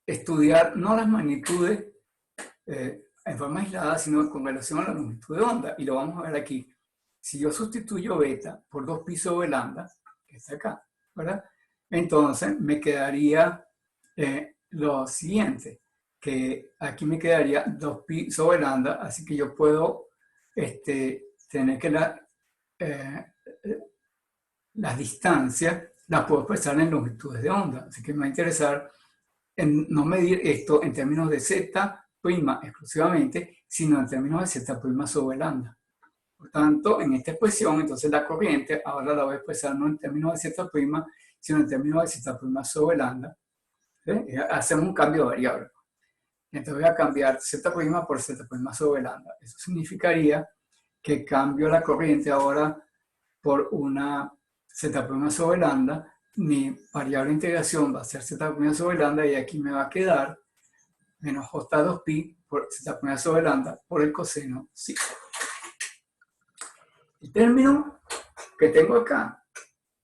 estudiar no las magnitudes en forma aislada, sino con relación a la longitud de onda. Y lo vamos a ver aquí. Si yo sustituyo beta por 2pi sobre lambda, que está acá, ¿verdad? Entonces me quedaría lo siguiente, que aquí me quedaría 2pi sobre lambda, así que yo puedo tener que las distancias las puedo expresar en longitudes de onda. Así que me va a interesar en no medir esto en términos de Z prima exclusivamente, sino en términos de Z prima sobre lambda. Por tanto, en esta expresión, entonces la corriente ahora la voy a expresar no en términos de Z prima, sino en términos de Z prima sobre lambda. ¿Sí? Hacemos un cambio de variable. Entonces voy a cambiar Z prima por Z prima sobre lambda. Eso significaría que cambio la corriente ahora por una Z prima sobre lambda. Mi variable de integración va a ser Z prima sobre lambda y aquí me va a quedar menos J2pi por Z prima sobre lambda por el coseno psi. El término que tengo acá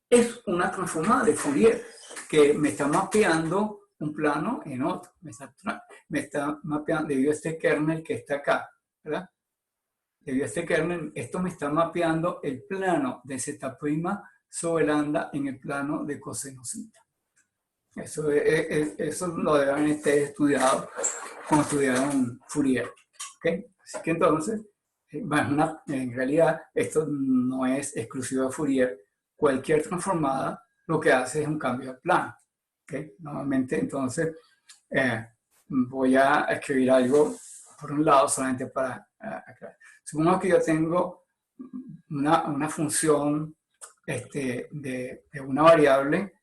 es una transformada de Fourier que me está mapeando un plano en otro. Me está mapeando debido a este kernel que está acá, ¿verdad? Debido a este kernel, esto me está mapeando el plano de Z prima sobre lambda en el plano de cosenosita. Eso lo deben estar estudiado como estudiaron Fourier. Así que entonces, bueno, en realidad esto no es exclusivo de Fourier. Cualquier transformada lo que hace es un cambio de plano. Normalmente entonces voy a escribir algo por un lado solamente para aclarar. Supongamos que yo tengo una función de una variable.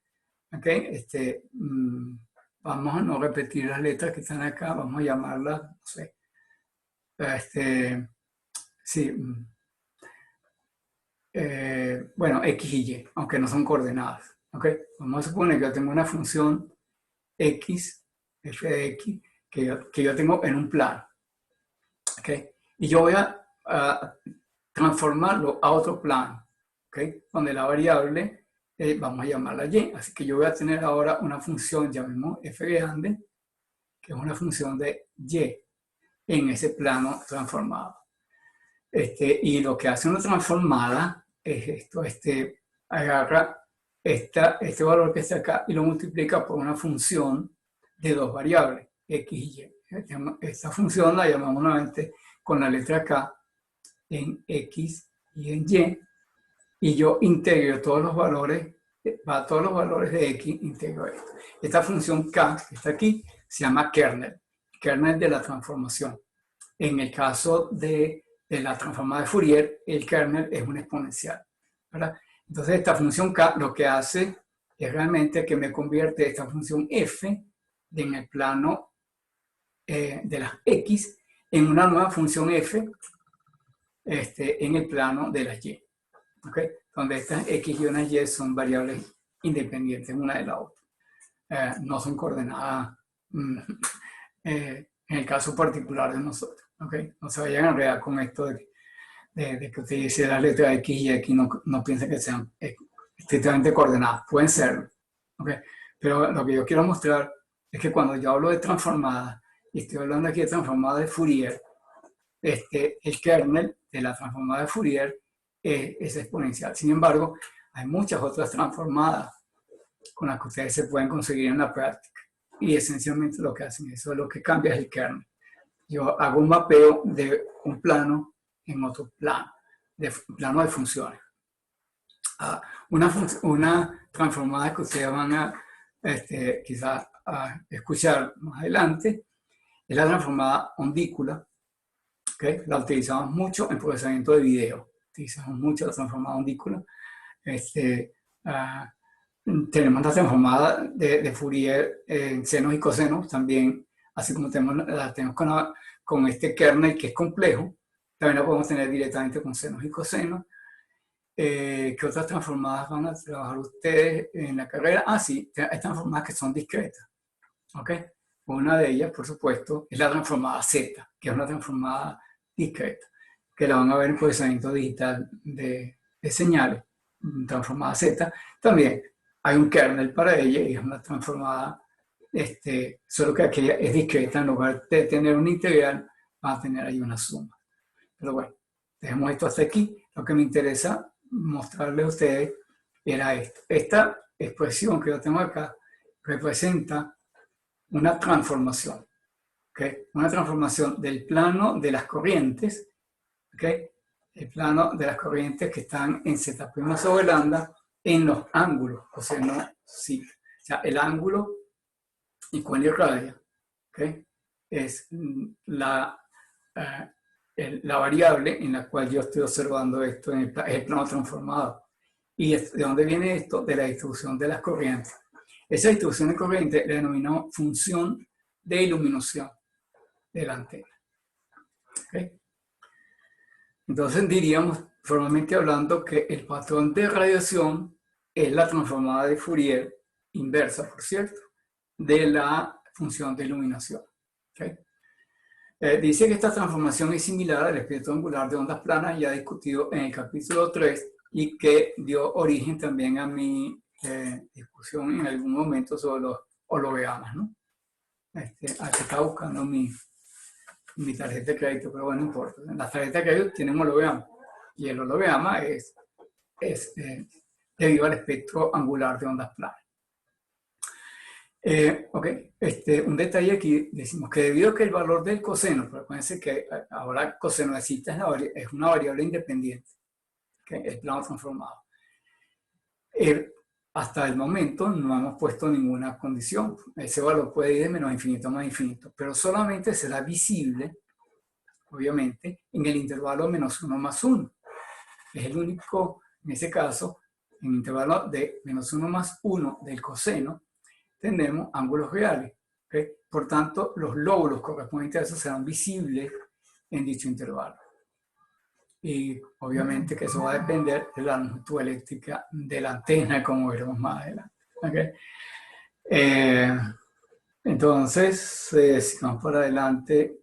Vamos a no repetir las letras que están acá, vamos a llamarlas, no sé, sí, bueno, X y Y, aunque no son coordenadas. Vamos a suponer que yo tengo una función X, f de X, que yo tengo en un plano. Y yo voy a transformarlo a otro plano, donde la variable vamos a llamarla Y. Así que yo voy a tener ahora una función, llamemos f grande, que es una función de Y en ese plano transformado. Y lo que hace una transformada es esto, agarra este valor que está acá y lo multiplica por una función de dos variables, X y Y. Esta función la llamamos nuevamente con la letra K en X y en Y yo integro todos los valores, para todos los valores de X integro esto. Esta función K que está aquí se llama kernel de la transformación. En el caso de la transformada de Fourier, el kernel es un exponencial, ¿verdad? Entonces esta función K lo que hace es realmente que me convierte esta función f en el plano de las X en una nueva función f en el plano de las Y. Donde estas X y unas Y son variables independientes una de la otra. No son coordenadas en el caso particular de nosotros. No se vayan a enredar con esto de que usted dice las letras X y X, no piensen que sean estrictamente coordenadas. Pueden serlo. Pero lo que yo quiero mostrar es que cuando yo hablo de transformadas, y estoy hablando aquí de transformada de Fourier, el kernel de la transformada de Fourier es exponencial. Sin embargo, hay muchas otras transformadas con las que ustedes se pueden conseguir en la práctica. Y esencialmente lo que hacen eso, lo que cambia es el kernel. Yo hago un mapeo de un plano en otro plano, plano de funciones. Una transformada que ustedes van a quizás a escuchar más adelante es la transformada ondícula. La utilizamos mucho en procesamiento de video. Utilizamos mucho la transformada ondícula. Tenemos la transformada de Fourier en senos y cosenos también, así como la tenemos con este kernel que es complejo. También la podemos tener directamente con senos y cosenos. ¿Qué otras transformadas van a trabajar ustedes en la carrera? Sí, hay transformadas que son discretas. Una de ellas, por supuesto, es la transformada Z, que es una transformada discreta, que la van a ver en procesamiento digital de señales, transformada Z. También hay un kernel para ella y es una transformada, solo que aquella es discreta. En lugar de tener una integral, va a tener ahí una suma. Pero bueno, dejemos esto hasta aquí. Lo que me interesa mostrarles a ustedes era esto. Esta expresión que yo tengo acá representa una transformación. Una transformación del plano de las corrientes, el plano de las corrientes que están en Z' sobre lambda en los ángulos, o sea, no, sí. O sea, el ángulo igual y radio, es la variable en la cual yo estoy observando esto en el plano transformado. ¿Y de dónde viene esto? De la distribución de las corrientes. Esa distribución de corriente la denominamos función de iluminación de la antena. Entonces diríamos, formalmente hablando, que el patrón de radiación es la transformada de Fourier, inversa, por cierto, de la función de iluminación. Dice que esta transformación es similar al espectro angular de ondas planas, ya discutido en el capítulo 3, y que dio origen también a mi discusión en algún momento sobre los hologramas, ¿no? Aquí está buscando mi tarjeta de crédito, pero bueno, no importa. Las tarjetas de crédito tienen holograma, y el holograma es debido al espectro angular de ondas planas. Ok, un detalle aquí, decimos que debido a que el valor del coseno, pero acuérdense que ahora coseno es una variable independiente, ¿okay? El plano transformado. Hasta el momento no hemos puesto ninguna condición. Ese valor puede ir de menos infinito a más infinito, pero solamente será visible, obviamente, en el intervalo menos 1 más 1. Es el único, en ese caso, en el intervalo de menos 1 más 1 del coseno, tenemos ángulos reales. ¿Okay? Por tanto, los lóbulos correspondientes a eso serán visibles en dicho intervalo. Y obviamente que eso va a depender de la longitud eléctrica de la antena, como veremos más adelante. ¿Okay? Entonces, si vamos para adelante,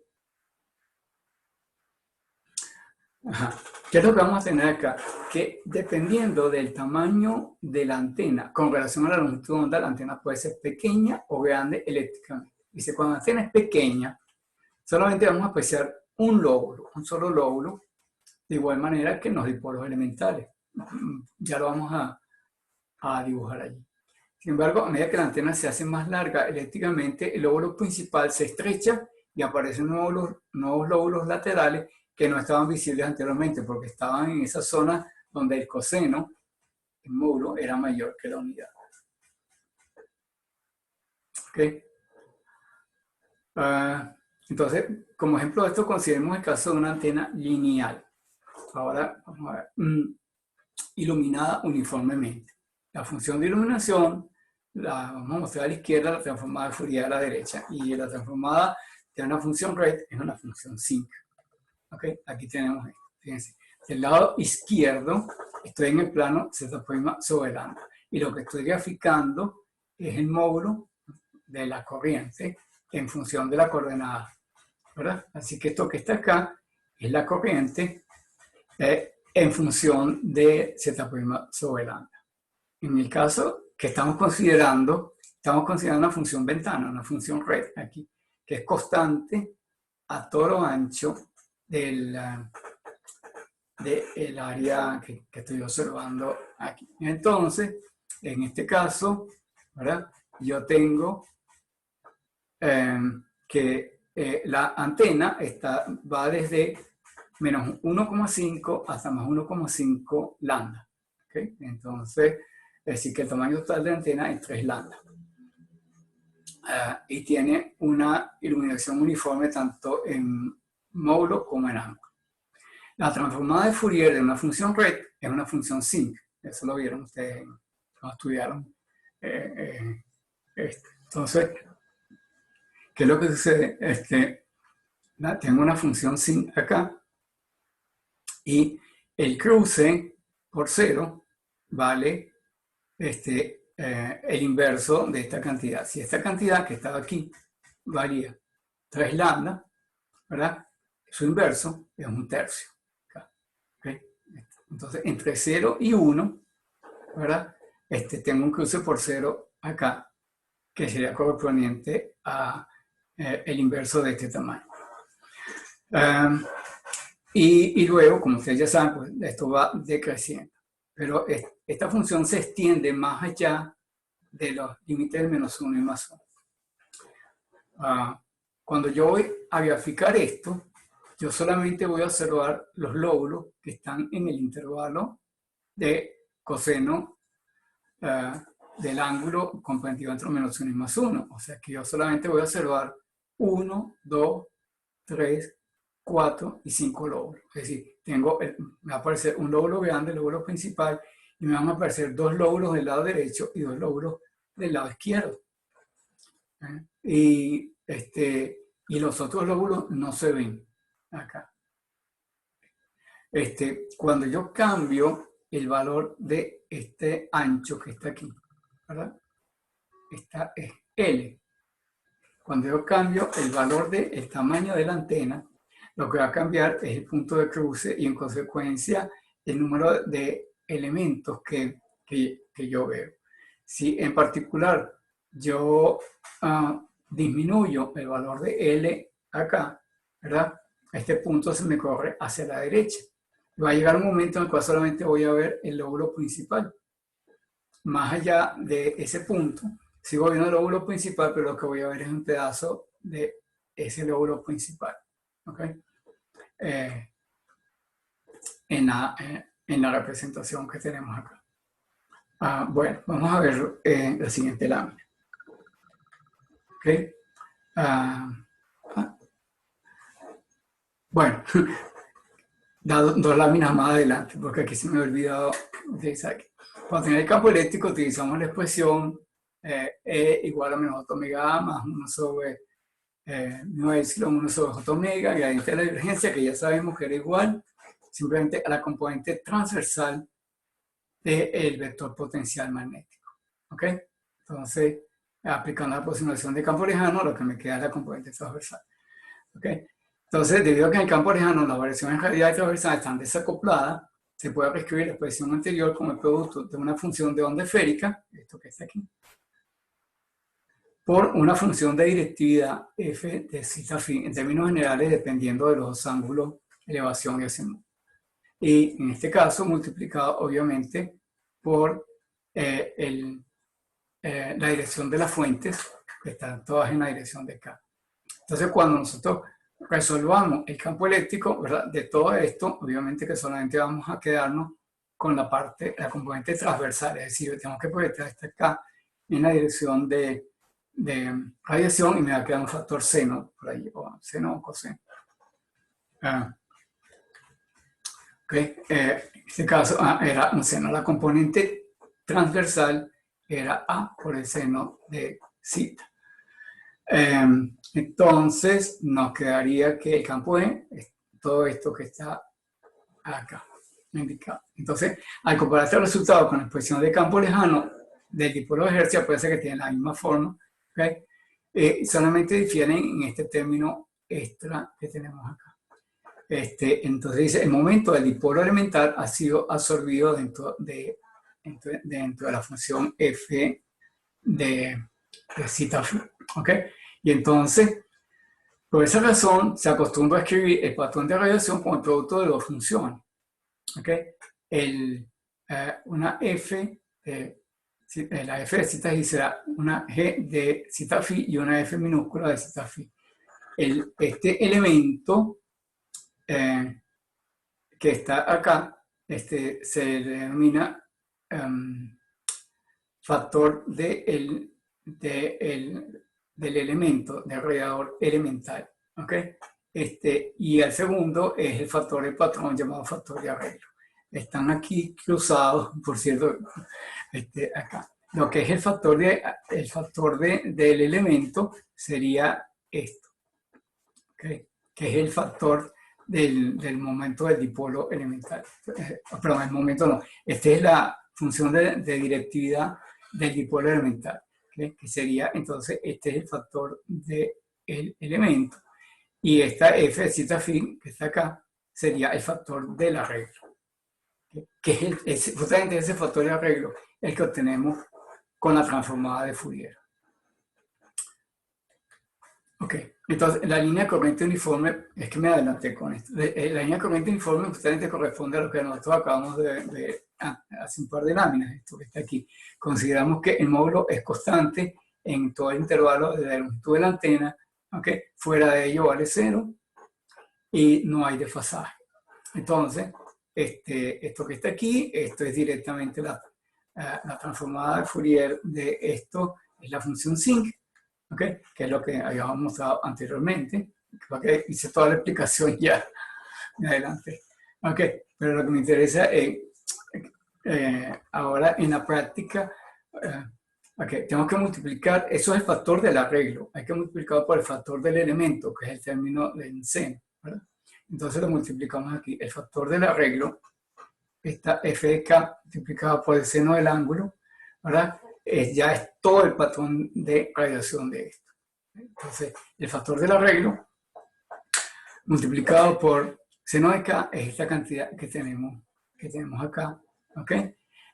¿qué es lo que vamos a tener acá? Que dependiendo del tamaño de la antena, con relación a la longitud de onda, la antena puede ser pequeña o grande eléctricamente. Dice, cuando la antena es pequeña, solamente vamos a apreciar un lóbulo, un solo lóbulo, de igual manera que en los dipolos elementales. Ya lo vamos a dibujar allí. Sin embargo, a medida que la antena se hace más larga eléctricamente, el lóbulo principal se estrecha y aparecen nuevos lóbulos laterales que no estaban visibles anteriormente porque estaban en esa zona donde el coseno, el módulo, era mayor que la unidad. ¿Okay? Entonces, como ejemplo de esto, consideremos el caso de una antena lineal. Ahora vamos a ver, iluminada uniformemente. La función de iluminación la vamos a mostrar a la izquierda, la transformada de Fourier a la derecha, y la transformada de una función red es una función sinc. ¿Okay? Aquí tenemos esto. Fíjense, del lado izquierdo estoy en el plano z' sobre lambda, y lo que estoy graficando es el módulo de la corriente en función de la coordenada, ¿verdad? Así que esto que está acá es la corriente en función de z' sobre lambda. En el caso que estamos considerando una función ventana, una función red aquí, que es constante a todo lo ancho del área que estoy observando aquí. Entonces, en este caso, ¿verdad? Yo tengo que la antena va desde menos 1,5 hasta más 1,5 lambda. ¿Okay? Entonces, es decir, que el tamaño total de la antena es 3 lambda. Y tiene una iluminación uniforme tanto en módulo como en ángulo. La transformada de Fourier de una función red es una función sinc. Eso lo vieron ustedes cuando estudiaron. Entonces, ¿qué es lo que sucede? Tengo una función sinc acá y el cruce por 0 vale el inverso de esta cantidad. Si esta cantidad que estaba aquí valía 3 lambda, ¿verdad? Su inverso es 1/3. ¿Okay? Entonces, entre 0 y 1, ¿verdad? Tengo un cruce por 0 acá, que sería correspondiente a el inverso de este tamaño. Y luego, como ustedes ya saben, pues esto va decreciendo. Pero esta función se extiende más allá de los límites de menos 1 y más 1. Cuando yo voy a graficar esto, yo solamente voy a observar los lóbulos que están en el intervalo de coseno del ángulo comprendido entre menos 1 y más 1. O sea que yo solamente voy a observar 1, 2, 3, 4 y 5 lóbulos. Es decir, me va a aparecer un lóbulo grande, el lóbulo principal, y me van a aparecer 2 lóbulos del lado derecho y 2 lóbulos del lado izquierdo. Y los otros lóbulos no se ven acá. Cuando yo cambio el valor de este ancho que está aquí, ¿verdad? Esta es L. Cuando yo cambio el valor del tamaño de la antena, lo que va a cambiar es el punto de cruce y en consecuencia el número de elementos que yo veo. Si en particular yo disminuyo el valor de L acá, ¿verdad? Este punto se me corre hacia la derecha. Va a llegar un momento en el cual solamente voy a ver el lóbulo principal. Más allá de ese punto, sigo viendo el lóbulo principal, pero lo que voy a ver es un pedazo de ese lóbulo principal. ¿Ok? En la representación que tenemos acá. Bueno, vamos a ver la siguiente lámina. ¿Ok? Bueno, dos láminas más adelante, porque aquí se me ha olvidado utilizar aquí. Cuando tenemos el campo eléctrico utilizamos la expresión E igual a menos J omega A más 1 sobre no epsilon 1 sobre J omega, y adentro de la divergencia, que ya sabemos que era igual simplemente a la componente transversal del vector potencial magnético. ¿Ok? Entonces, aplicando la aproximación de campo lejano, lo que me queda es la componente transversal. ¿Ok? Entonces, debido a que en el campo lejano las variaciones radial y transversal están desacopladas, se puede reescribir la expresión anterior como el producto de una función de onda esférica, esto que está aquí, por una función de directividad f de zeta phi, en términos generales, dependiendo de los dos ángulos, elevación y azimuth. Y en este caso, multiplicado obviamente por la dirección de las fuentes, que están todas en la dirección de K. Entonces, cuando nosotros resolvamos el campo eléctrico, ¿verdad?, de todo esto, obviamente que solamente vamos a quedarnos con la componente transversal, es decir, tenemos que proyectar esta acá en la dirección de radiación y me va a quedar un factor seno por ahí, o seno o coseno. Okay. En este caso era un seno. La componente transversal era A por el seno de zeta. Entonces nos quedaría que el campo E es todo esto que está acá indicado. Entonces, al comparar este resultado con la expresión de campo lejano del dipolo de Hertz, puede ser que tienen la misma forma, ¿okay? Solamente difieren en este término extra que tenemos acá. Entonces dice, el momento del dipolo elemental ha sido absorbido dentro de la función f de zeta phi, ¿ok? Y entonces, por esa razón, se acostumbra a escribir el patrón de radiación como el producto de dos funciones, ¿ok? Una f, la f de zeta phi será una g de zeta phi y una f minúscula de zeta phi. Este elemento que está acá, se denomina factor del elemento, del radiador elemental, ¿ok? Y el segundo es el factor del patrón llamado factor de arreglo. Están aquí cruzados, por cierto, acá. Lo que es el factor del elemento sería esto, ¿ok? Que es el factor del momento del dipolo elemental. Perdón, el momento no. Esta es la función de directividad del dipolo elemental, ¿okay? Que sería, entonces, este es el factor del elemento. Y esta f de zeta phi, que está acá, sería el factor del arreglo. ¿Okay? Que es justamente ese factor de arreglo el que obtenemos con la transformada de Fourier. Ok, entonces la línea de corriente uniforme, es que me adelanté con esto, la línea de corriente uniforme justamente corresponde a lo que nosotros acabamos de ver hace un par de láminas, esto que está aquí. Consideramos que el módulo es constante en todo el intervalo de la longitud de la antena, okay, fuera de ello vale 0 y no hay desfasaje. Entonces, esto que está aquí, esto es directamente la transformada de Fourier de esto, es la función sinc. ¿Okay? Que es lo que habíamos mostrado anteriormente, porque hice toda la explicación ya de adelante. Okay. Pero lo que me interesa es, ahora en la práctica, okay, tengo que multiplicar, eso es el factor del arreglo, hay que multiplicarlo por el factor del elemento, que es el término del seno, ¿verdad? Entonces lo multiplicamos aquí, el factor del arreglo, esta f de k multiplicado por el seno del ángulo, ¿verdad? Ya es todo el patrón de radiación de esto. Entonces, el factor del arreglo multiplicado por seno de K es esta cantidad que tenemos acá. ¿Ok?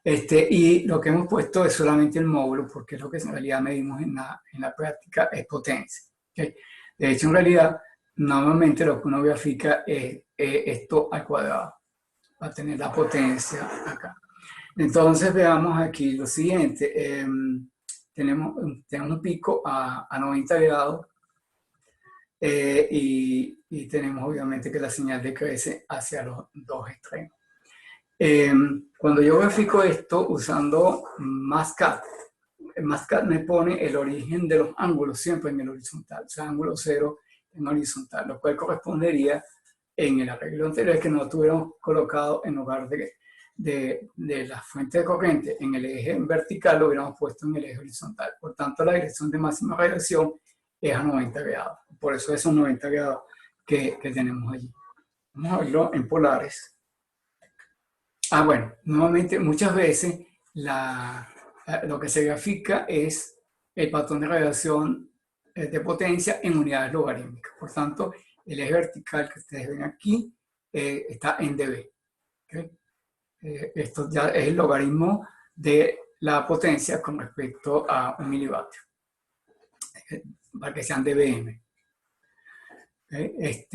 Y lo que hemos puesto es solamente el módulo, porque es lo que en realidad medimos en la práctica, es potencia. ¿Okay? De hecho, en realidad, normalmente lo que uno grafica es esto al cuadrado, va a tener la potencia acá. Entonces veamos aquí lo siguiente. tenemos un pico a 90 grados y tenemos obviamente que la señal decrece hacia los dos extremos. Cuando yo grafico esto usando Mascat, Mascat me pone el origen de los ángulos siempre en el horizontal, o sea, ángulo cero en horizontal, lo cual correspondería en el arreglo anterior que no tuviéramos colocado en lugar de la fuente de corriente en el eje vertical, lo hubiéramos puesto en el eje horizontal. Por tanto, la dirección de máxima radiación es a 90 grados. Por eso esos 90 grados que tenemos allí. Vamos a verlo en polares. Bueno, nuevamente, muchas veces lo que se grafica es el patrón de radiación de potencia en unidades logarítmicas. Por tanto, el eje vertical que ustedes ven aquí está en dB. ¿Okay? Esto ya es el logaritmo de la potencia con respecto a 1 milivatio, para que sean dBm. ¿Okay?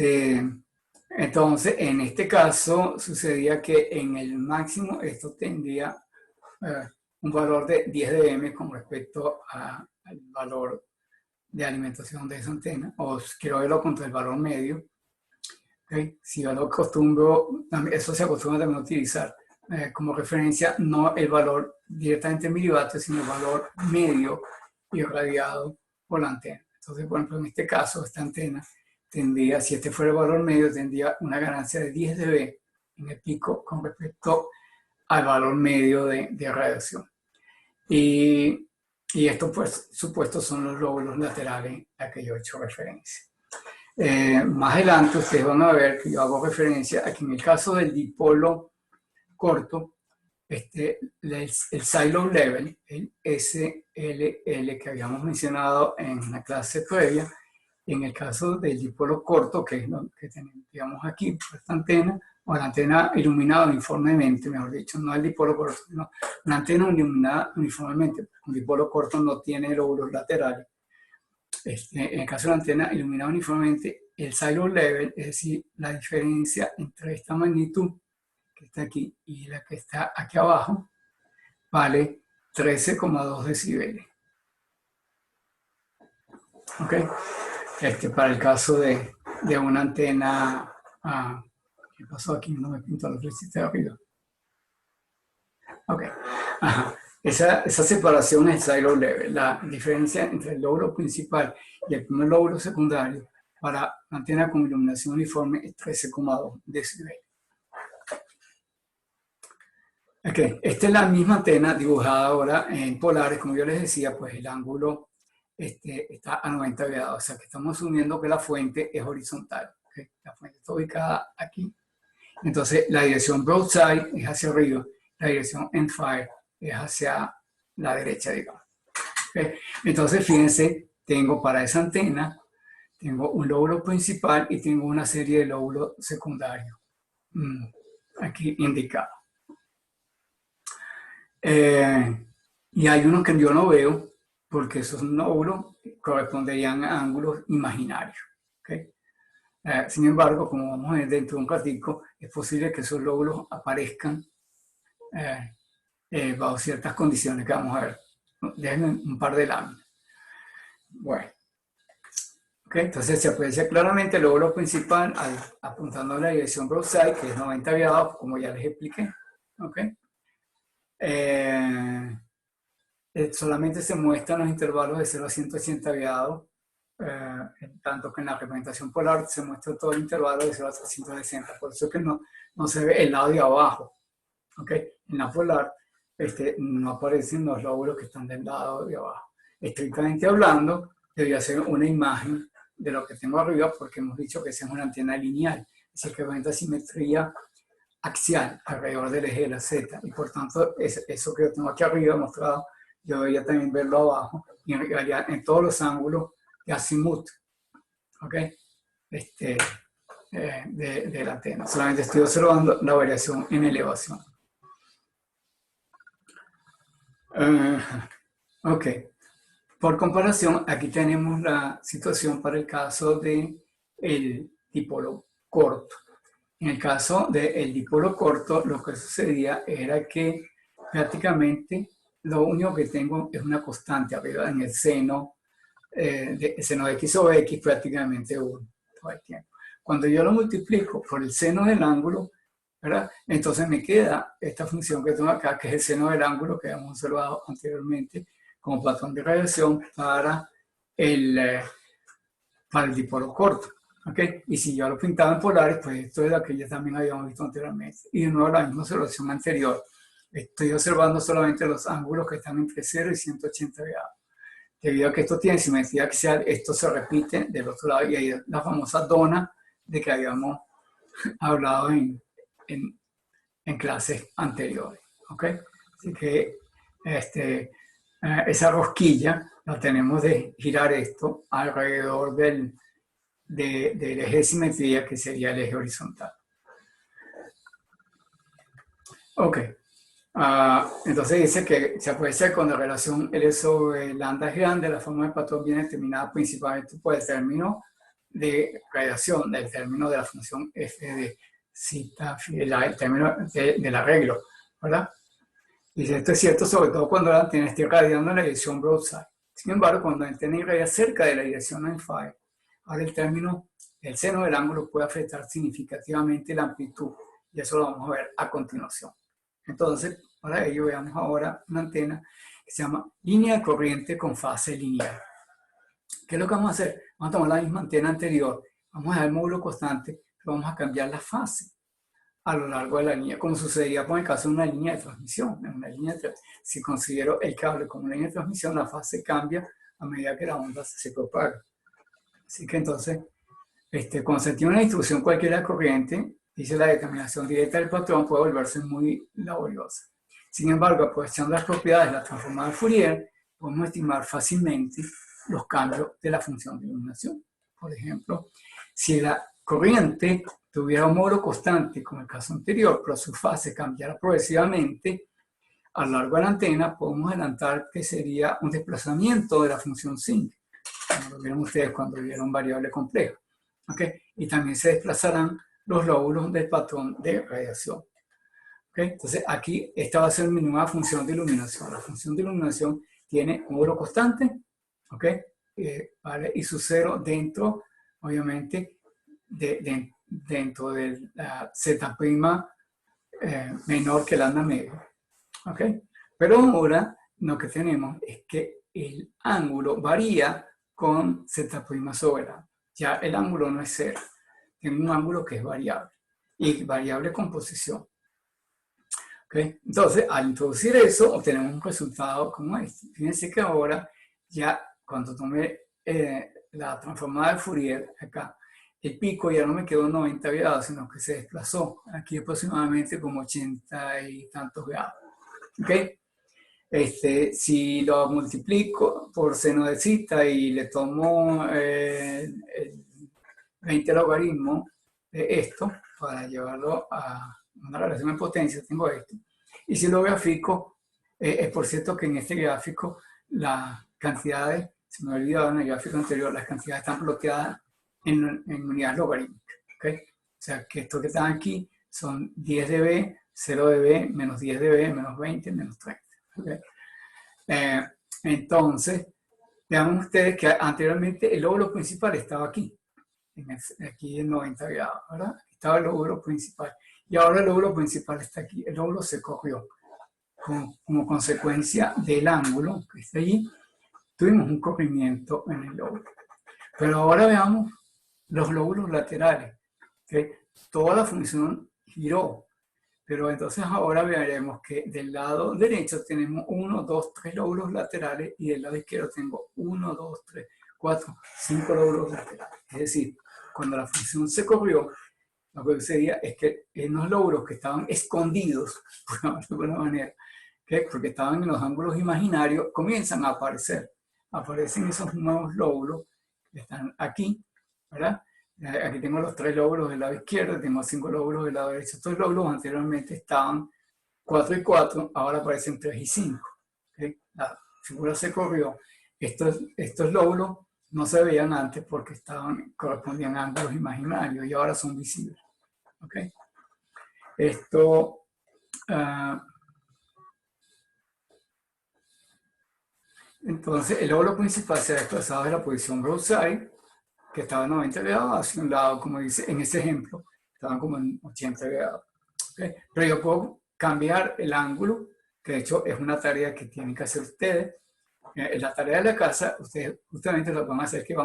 Entonces, en este caso, sucedía que en el máximo esto tendría un valor de 10 dBm con respecto al valor de alimentación de esa antena, o quiero verlo contra el valor medio. ¿Okay? Si yo lo acostumbro, eso se acostumbra también a utilizar como referencia, no el valor directamente en milivatios, sino el valor medio irradiado por la antena. Entonces, por ejemplo, en este caso, esta antena tendría, si este fuera el valor medio, tendría una ganancia de 10 dB en el pico con respecto al valor medio de radiación. Y estos, pues, supuestos son los lóbulos laterales a que yo he hecho referencia. Más adelante ustedes van a ver que yo hago referencia a que en el caso del dipolo corto, el side lobe level, el SLL que habíamos mencionado en la clase previa, en el caso del dipolo corto, que es lo que tenemos aquí, esta antena, o la antena iluminada uniformemente, mejor dicho, no el dipolo corto, sino una antena iluminada uniformemente. Un dipolo corto no tiene lóbulos laterales. En el caso de la antena iluminada uniformemente, el side lobe level, es decir, la diferencia entre esta magnitud que está aquí y la que está aquí abajo, vale 13,2 decibeles. ¿Ok? Para el caso de una antena... ¿qué pasó aquí? No me pintó la flechita de arriba. Ok. Ajá. Esa separación es el side lobe level, la diferencia entre el lóbulo principal y el primer lóbulo secundario para la antena con iluminación uniforme es 13,2 decibeles. Ok, esta es la misma antena dibujada ahora en polares, como yo les decía, pues el ángulo está a 90 grados, o sea que estamos asumiendo que la fuente es horizontal. ¿Okay? La fuente está ubicada aquí. Entonces la dirección broadside es hacia arriba, la dirección endfire es hacia la derecha, digamos. ¿Okay? Entonces fíjense, tengo para esa antena, tengo un lóbulo principal y tengo una serie de lóbulos secundarios aquí indicados. Y hay unos que yo no veo porque esos lóbulos corresponderían a ángulos imaginarios. ¿Okay? Sin embargo, como vamos a ver dentro de un ratico, es posible que esos lóbulos aparezcan bajo ciertas condiciones que vamos a ver. Déjenme un par de láminas. Bueno. Okay, entonces se aprecia claramente el lóbulo principal apuntando a la dirección broadside, que es 90 grados, como ya les expliqué. Okay. Solamente se muestran los intervalos de 0 a 180 grados, tanto que en la representación polar se muestra todo el intervalo de 0 a 360, por eso es que no se ve el lado de abajo. ¿Okay? En la polar no aparecen los lóbulos que están del lado de abajo. Estrictamente hablando, debería ser una imagen de lo que tengo arriba, porque hemos dicho que esa es una antena lineal, es decir, que presenta simetría axial alrededor del eje de la Z, y por tanto eso que yo tengo aquí arriba mostrado, yo debería también verlo abajo, y en realidad en todos los ángulos de azimut, ¿ok? De la antena. Solamente estoy observando la variación en elevación. Ok. Por comparación, aquí tenemos la situación para el caso del dipolo corto. En el caso del dipolo corto, lo que sucedía era que prácticamente lo único que tengo es una constante arriba en el seno, el seno de x sobre x prácticamente 1 todo el tiempo. Cuando yo lo multiplico por el seno del ángulo, ¿verdad? Entonces me queda esta función que tengo acá, que es el seno del ángulo que hemos observado anteriormente como patrón de radiación para el dipolo corto. ¿Okay? Y si yo lo pintaba en polares, pues esto es lo que ya también habíamos visto anteriormente. Y de nuevo la misma observación anterior. Estoy observando solamente los ángulos que están entre 0 y 180 grados. Debido a que esto tiene simetría axial, esto se repite del otro lado y ahí es la famosa dona de que habíamos hablado en clases anteriores. ¿Okay? Así que esa rosquilla la tenemos de girar esto alrededor del eje de simetría, que sería el eje horizontal. Ok. Entonces dice que se aprecia con la relación L sobre lambda es grande, la forma del patrón viene determinada principalmente por el término de radiación, del término de la función f de zeta, el término del arreglo, ¿verdad? Dice, esto es cierto sobre todo cuando la antena esté radiando en la dirección broadside. Sin embargo, cuando la antena irradia cerca de la dirección end-fire, ahora el seno del ángulo puede afectar significativamente la amplitud, y eso lo vamos a ver a continuación. Entonces, para ello veamos ahora una antena que se llama línea de corriente con fase lineal. ¿Qué es lo que vamos a hacer? Vamos a tomar la misma antena anterior, vamos a dar el módulo constante, pero vamos a cambiar la fase a lo largo de la línea, como sucedería con el caso de una línea de transmisión. En una línea si considero el cable como una línea de transmisión, la fase cambia a medida que la onda se propaga. Así que entonces, cuando se tiene una distribución cualquiera de corriente, dice la determinación directa del patrón puede volverse muy laboriosa. Sin embargo, aprovechando las propiedades de la transformada de Fourier, podemos estimar fácilmente los cambios de la función de iluminación. Por ejemplo, si la corriente tuviera un módulo constante, como el caso anterior, pero su fase cambiara progresivamente a lo largo de la antena, podemos adelantar que sería un desplazamiento de la función sinc, como lo vieron ustedes cuando vieron variable compleja. ¿Okay? Y también se desplazarán los lóbulos del patrón de radiación. ¿Okay? Entonces, aquí esta va a ser mi nueva función de iluminación. La función de iluminación tiene un módulo constante, ¿okay? ¿Vale? Y su cero dentro, obviamente, dentro de la Z' menor que lambda medio. ¿Okay? Pero ahora lo que tenemos es que el ángulo varía con Z' sobre lambda. Ya el ángulo no es cero, tiene un ángulo que es variable y variable con posición. ¿Okay? Entonces, al introducir eso, obtenemos un resultado como este. Fíjense que ahora, ya cuando tomé la transformada de Fourier acá, el pico ya no me quedó 90 grados, sino que se desplazó aquí aproximadamente como 80 y tantos grados. ¿Okay? Si lo multiplico por seno de zeta y le tomo el 20 logaritmo de esto para llevarlo a una relación en potencia, tengo esto. Y si lo grafico, es por cierto que en este gráfico las cantidades, se me ha olvidado en el gráfico anterior, las cantidades están bloqueadas en unidades logarítmicas. ¿Okay? O sea que esto que están aquí son 10 dB, 0 dB, menos 10 dB, menos 20, menos 30. ¿Okay? Entonces, vean ustedes que anteriormente el lóbulo principal estaba aquí, aquí en 90 grados, ¿verdad? Estaba el lóbulo principal. Y ahora el lóbulo principal está aquí. El lóbulo se corrió. Como consecuencia del ángulo que está allí, tuvimos un corrimiento en el lóbulo. Pero ahora veamos los lóbulos laterales. ¿Okay? Toda la función giró. Pero entonces ahora veremos que del lado derecho tenemos 1, 2, 3 lóbulos laterales y del lado izquierdo tengo 1, 2, 3, 4, 5 lóbulos laterales. Es decir, cuando la función se corrió, lo que sucedía es que en los lóbulos que estaban escondidos, por alguna manera, ¿okay? Porque estaban en los ángulos imaginarios, comienzan a aparecer. Aparecen esos nuevos lóbulos que están aquí, ¿verdad? Aquí tengo los 3 lóbulos del lado izquierdo, tengo 5 lóbulos del lado derecho. Estos lóbulos anteriormente estaban 4 y 4, ahora aparecen 3 y 5. ¿Okay? La figura se corrió. Estos lóbulos no se veían antes porque correspondían a ángulos imaginarios y ahora son visibles. ¿Okay? Esto Entonces el lóbulo principal se ha desplazado de la posición broadside, que estaba en 90 grados, hacia un lado, como dice en este ejemplo, estaban como en 80 grados. ¿Okay? Pero yo puedo cambiar el ángulo, que de hecho es una tarea que tienen que hacer ustedes. En la tarea de la casa, ustedes justamente lo van a hacer, que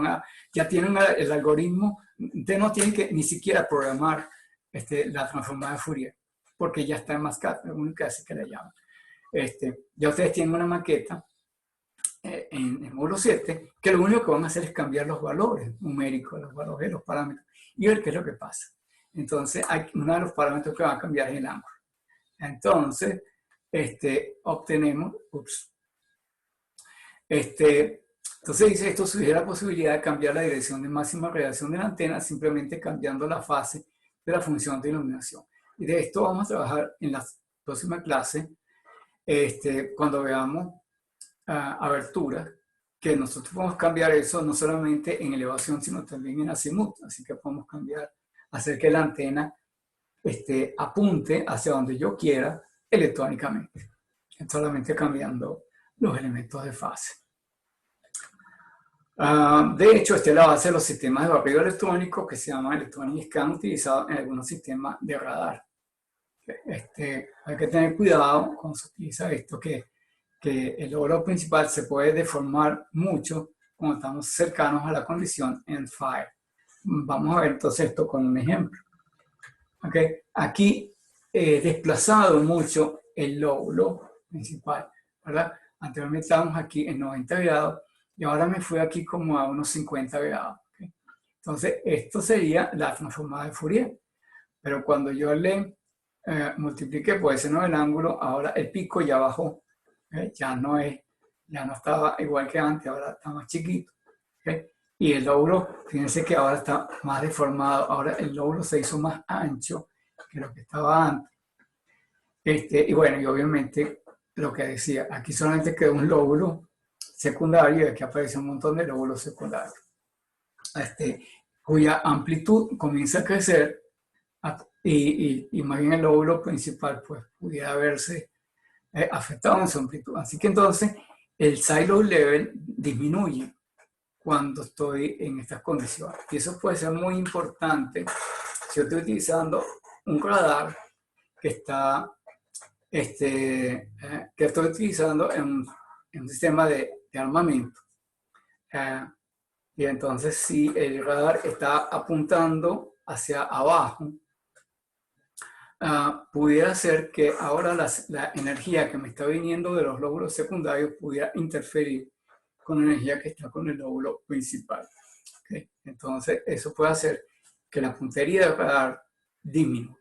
ya tienen el algoritmo, ustedes no tienen que ni siquiera programar la transformada de Fourier, porque ya está en Mascat, es un caso que le llaman. Ya ustedes tienen una maqueta en el módulo 7, que lo único que van a hacer es cambiar los valores numéricos, los valores de los parámetros, y ver qué es lo que pasa. Entonces, uno de los parámetros que va a cambiar es el ángulo. Entonces, obtenemos, entonces dice, esto sugiere la posibilidad de cambiar la dirección de máxima radiación de la antena simplemente cambiando la fase de la función de iluminación. Y de esto vamos a trabajar en la próxima clase, cuando veamos aberturas, que nosotros podemos cambiar eso no solamente en elevación, sino también en azimut. Así que podemos cambiar, hacer que la antena apunte hacia donde yo quiera electrónicamente, solamente cambiando los elementos de fase. De hecho, esta es la base de los sistemas de barrido electrónico que se llama Electronic Scan, utilizado en algunos sistemas de radar. Hay que tener cuidado cuando se utiliza esto, que el lóbulo principal se puede deformar mucho cuando estamos cercanos a la condición end fire. Vamos a ver entonces esto con un ejemplo. Okay. Aquí he desplazado mucho el lóbulo principal, ¿verdad? Anteriormente estábamos aquí en 90 grados y ahora me fui aquí como a unos 50 grados. ¿Okay? Entonces, esto sería la transformada de Fourier. Pero cuando yo le multipliqué por ese nuevo ángulo, ahora el pico ya bajó. ¿Okay? Ya no estaba igual que antes, ahora está más chiquito. ¿Okay? Y el lóbulo, fíjense que ahora está más deformado. Ahora el lóbulo se hizo más ancho que lo que estaba antes. Y bueno, y obviamente lo que decía, aquí solamente quedó un lóbulo secundario y aquí aparece un montón de lóbulos secundarios, cuya amplitud comienza a crecer y más bien el lóbulo principal pues pudiera verse afectado en su amplitud. Así que entonces el side lobe level disminuye cuando estoy en estas condiciones. Y eso puede ser muy importante si yo estoy utilizando un radar que está que estoy utilizando en un sistema de armamento. Y entonces si el radar está apuntando hacia abajo, pudiera ser que ahora la energía que me está viniendo de los lóbulos secundarios pudiera interferir con la energía que está con el lóbulo principal. ¿Okay? Entonces eso puede hacer que la puntería del radar disminuya.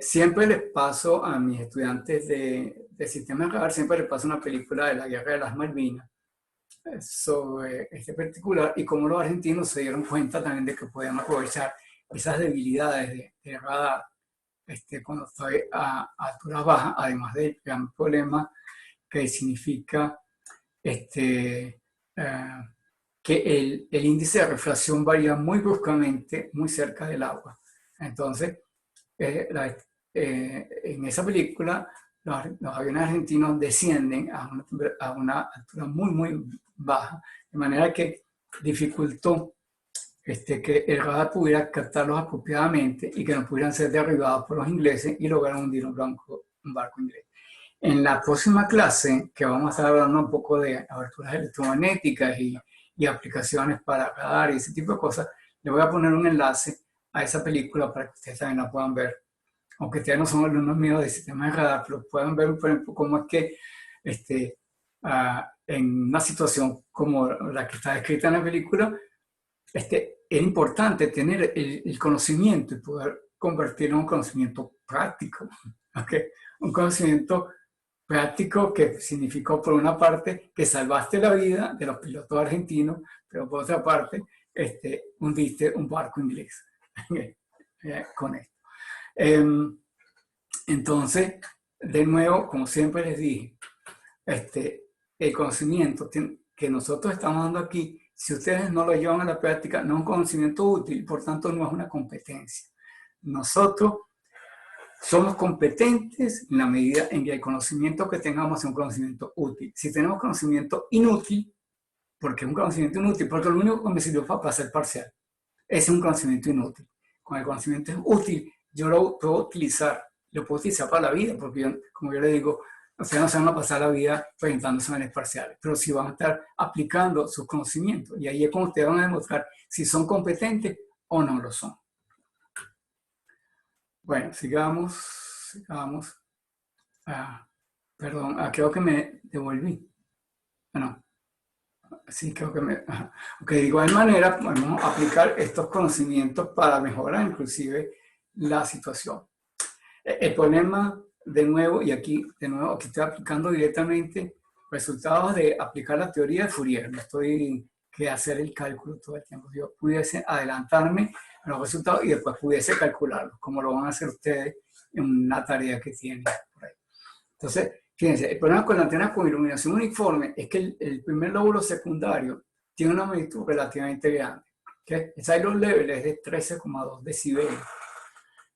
Siempre les paso a mis estudiantes de sistema de radar, siempre les paso una película de la Guerra de las Malvinas sobre este particular y cómo los argentinos se dieron cuenta también de que podían aprovechar esas debilidades de radar cuando estoy a altura baja, además del gran problema que significa que el índice de refracción varía muy bruscamente muy cerca del agua. Entonces, en esa película, los aviones argentinos descienden a una altura muy, muy baja, de manera que dificultó que el radar pudiera captarlos apropiadamente y que no pudieran ser derribados por los ingleses y lograron hundir un barco inglés. En la próxima clase, que vamos a estar hablando un poco de aberturas electromagnéticas y aplicaciones para radar y ese tipo de cosas, le voy a poner un enlace a esa película para que ustedes también la puedan ver. Aunque ustedes no son alumnos míos de sistemas de radar, pero puedan ver, por ejemplo, cómo es que en una situación como la que está descrita en la película, es importante tener el conocimiento y poder convertirlo en un conocimiento práctico. ¿Okay? Un conocimiento práctico que significó, por una parte, que salvaste la vida de los pilotos argentinos, pero por otra parte, hundiste un barco inglés con esto. Entonces, de nuevo, como siempre les dije, el conocimiento que nosotros estamos dando aquí, si ustedes no lo llevan a la práctica, no es un conocimiento útil, por tanto no es una competencia. Nosotros somos competentes en la medida en que el conocimiento que tengamos es un conocimiento útil. Si tenemos conocimiento inútil, porque es un conocimiento inútil, porque lo único que me sirvió para pasar parcial, ese es un conocimiento inútil. Con el conocimiento útil, yo lo puedo utilizar para la vida, porque yo, como yo le digo, ustedes no se van a pasar la vida presentando exámenes parciales, pero sí van a estar aplicando sus conocimientos, y ahí es cuando ustedes van a demostrar si son competentes o no lo son. Bueno, sigamos. Perdón, creo que me devolví. Bueno, sí, creo que me... Ok, de igual manera podemos aplicar estos conocimientos para mejorar inclusive la situación. El problema, de nuevo, y aquí estoy aplicando directamente resultados de aplicar la teoría de Fourier. No estoy que hacer el cálculo todo el tiempo. Yo pudiese adelantarme a los resultados y después pudiese calcularlos, como lo van a hacer ustedes en una tarea que tienen por ahí. Entonces, fíjense, el problema con la antena con iluminación uniforme es que el primer lóbulo secundario tiene una magnitud relativamente grande. ¿Okay? El side load level es de 13,2 decibeles.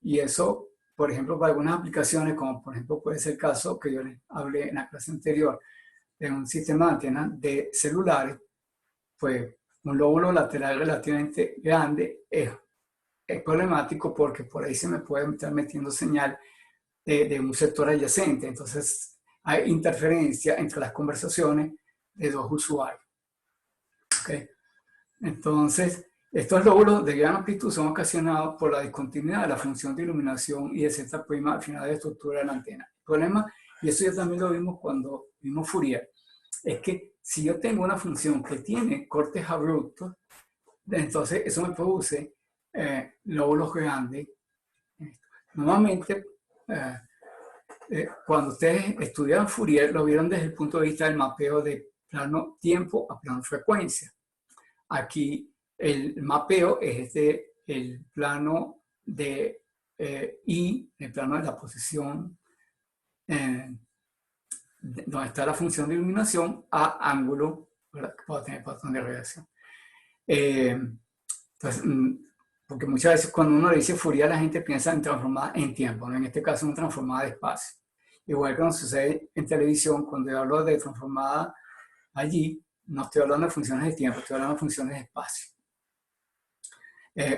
Y eso, por ejemplo, para algunas aplicaciones, como por ejemplo puede ser el caso que yo les hablé en la clase anterior, de un sistema de antenas de celulares, pues un lóbulo lateral relativamente grande es problemático porque por ahí se me puede estar metiendo señal de un sector adyacente. Entonces hay interferencia entre las conversaciones de dos usuarios. ¿Okay? Entonces, estos lóbulos de gran amplitud son ocasionados por la discontinuidad de la función de iluminación y de Z' al final de la estructura de la antena. El problema, y eso ya también lo vimos cuando vimos Fourier, es que si yo tengo una función que tiene cortes abruptos, entonces eso me produce lóbulos grandes. Normalmente, cuando ustedes estudiaron Fourier, lo vieron desde el punto de vista del mapeo de plano tiempo a plano frecuencia. Aquí el mapeo es el plano de I, el plano de la posición donde está la función de iluminación, a ángulo, ¿verdad? Que pueda tener patrón de radiación. Entonces, porque muchas veces cuando uno le dice Fourier, la gente piensa en transformada en tiempo, ¿no? En este caso, una transformada de espacio. Igual que nos sucede en televisión, cuando yo hablo de transformada allí, no estoy hablando de funciones de tiempo, estoy hablando de funciones de espacio.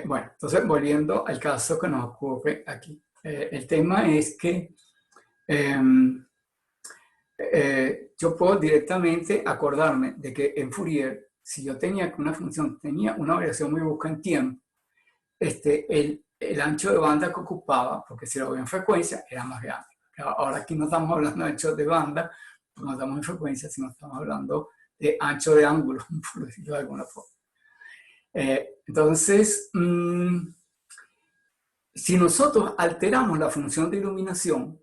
Bueno, entonces volviendo al caso que nos ocurre aquí. El tema es que yo puedo directamente acordarme de que en Fourier, si yo tenía que una función tenía una variación muy brusca en tiempo, el ancho de banda que ocupaba, porque si lo veo en frecuencia, era más grande. Ahora aquí no estamos hablando de ancho de banda, no estamos en frecuencia, sino estamos hablando de ancho de ángulo, por decirlo de alguna forma. Entonces, si nosotros alteramos la función de iluminación,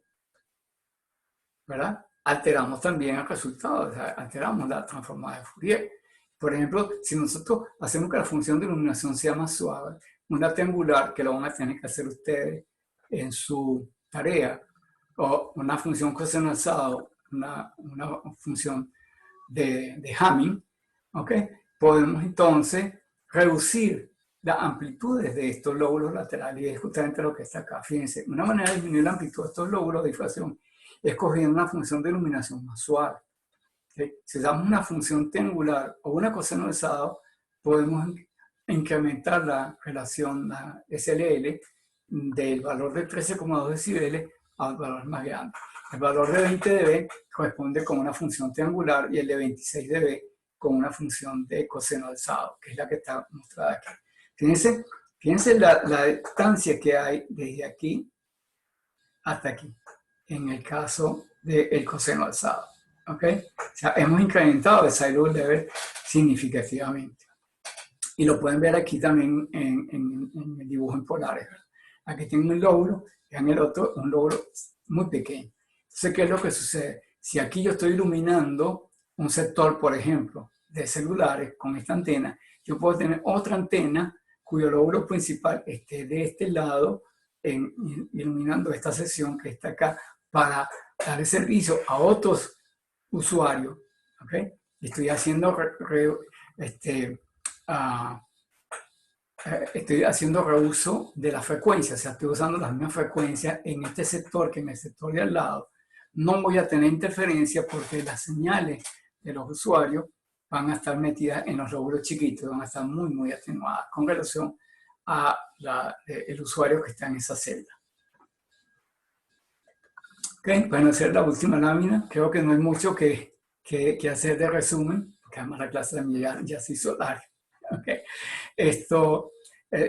¿verdad? Alteramos también el resultado, o sea, alteramos la transformada de Fourier. Por ejemplo, si nosotros hacemos que la función de iluminación sea más suave, una triangular, que lo van a tener que hacer ustedes en su tarea, o una función coseno alzado, una función de Hamming, ¿ok? Podemos entonces reducir las amplitudes de estos lóbulos laterales, y es justamente lo que está acá. Fíjense, una manera de disminuir la amplitud de estos lóbulos de difracción es cogiendo una función de iluminación más suave. ¿Okay? Si usamos una función triangular o una coseno alzado, podemos incrementar la relación, la SLL, del valor de 13,2 decibeles al valor más grande. El valor de 20 dB corresponde con una función triangular y el de 26 dB con una función de coseno alzado, que es la que está mostrada aquí. Fíjense la distancia que hay desde aquí hasta aquí, en el caso del coseno alzado. ¿Okay? O sea, hemos incrementado el side load level significativamente. Y lo pueden ver aquí también en el dibujo en polares. ¿Verdad? Aquí tengo un lóbulo y en el otro un lóbulo muy pequeño. Entonces, ¿qué es lo que sucede? Si aquí yo estoy iluminando un sector, por ejemplo, de celulares con esta antena, yo puedo tener otra antena cuyo lóbulo principal esté de este lado, iluminando esta sección que está acá, para darle servicio a otros usuarios. ¿Okay? Estoy haciendo estoy haciendo reuso de la frecuencia, o sea, estoy usando las mismas frecuencias en este sector que en el sector de al lado. No voy a tener interferencia porque las señales de los usuarios van a estar metidas en los lóbulos chiquitos, van a estar muy, muy atenuadas con relación a el usuario que está en esa celda. Okay, bueno, esa es la última lámina. Creo que no hay mucho que hacer de resumen, porque además la clase también ya se hizo larga. Okay. Esto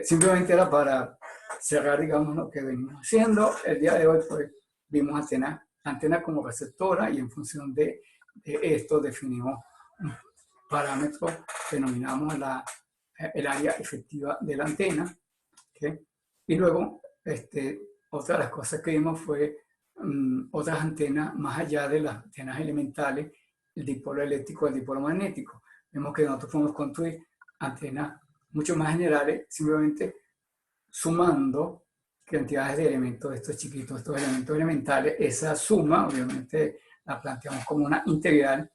simplemente era para cerrar, digamos, lo que venimos haciendo. El día de hoy, pues, vimos antena como receptora y en función de esto definimos un parámetro, denominamos el área efectiva de la antena. ¿Okay? Y luego, otra de las cosas que vimos fue otras antenas más allá de las antenas elementales, el dipolo eléctrico, el dipolo magnético. Vemos que nosotros podemos construir antenas mucho más generales, simplemente sumando cantidades de elementos de estos chiquitos, estos elementos elementales. Esa suma, obviamente, la planteamos como una integral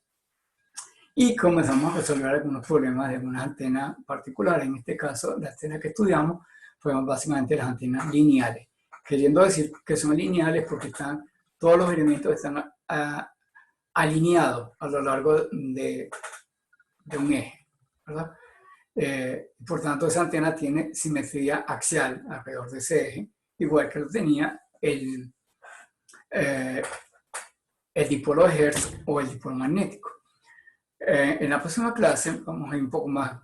y comenzamos a resolver algunos problemas de algunas antenas particulares. En este caso, la antena que estudiamos fueron básicamente las antenas lineales, queriendo decir que son lineales porque todos los elementos están alineados a lo largo de un eje, ¿verdad? Por tanto, esa antena tiene simetría axial alrededor de ese eje, igual que lo tenía el dipolo de Hertz o el dipolo magnético. En la próxima clase vamos a ir un poco más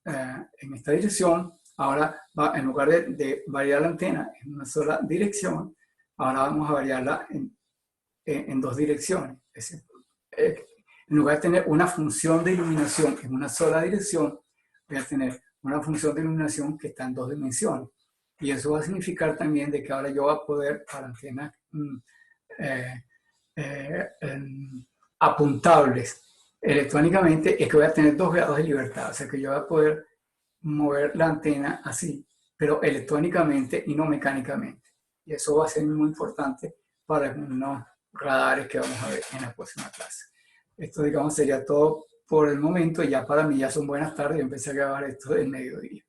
en esta dirección. Ahora, en lugar de variar la antena en una sola dirección, ahora vamos a variarla en dos direcciones. Es decir, en lugar de tener una función de iluminación en una sola dirección, voy a tener una función de iluminación que está en dos dimensiones. Y eso va a significar también de que ahora yo voy a poder, para antenas apuntables electrónicamente, es que voy a tener 2 grados de libertad. O sea que yo voy a poder mover la antena así, pero electrónicamente y no mecánicamente. Y eso va a ser muy importante para algunos radares que vamos a ver en la próxima clase. Esto, digamos, sería todo por el momento. Ya para mí ya son buenas tardes. Yo empecé a grabar esto del mediodía.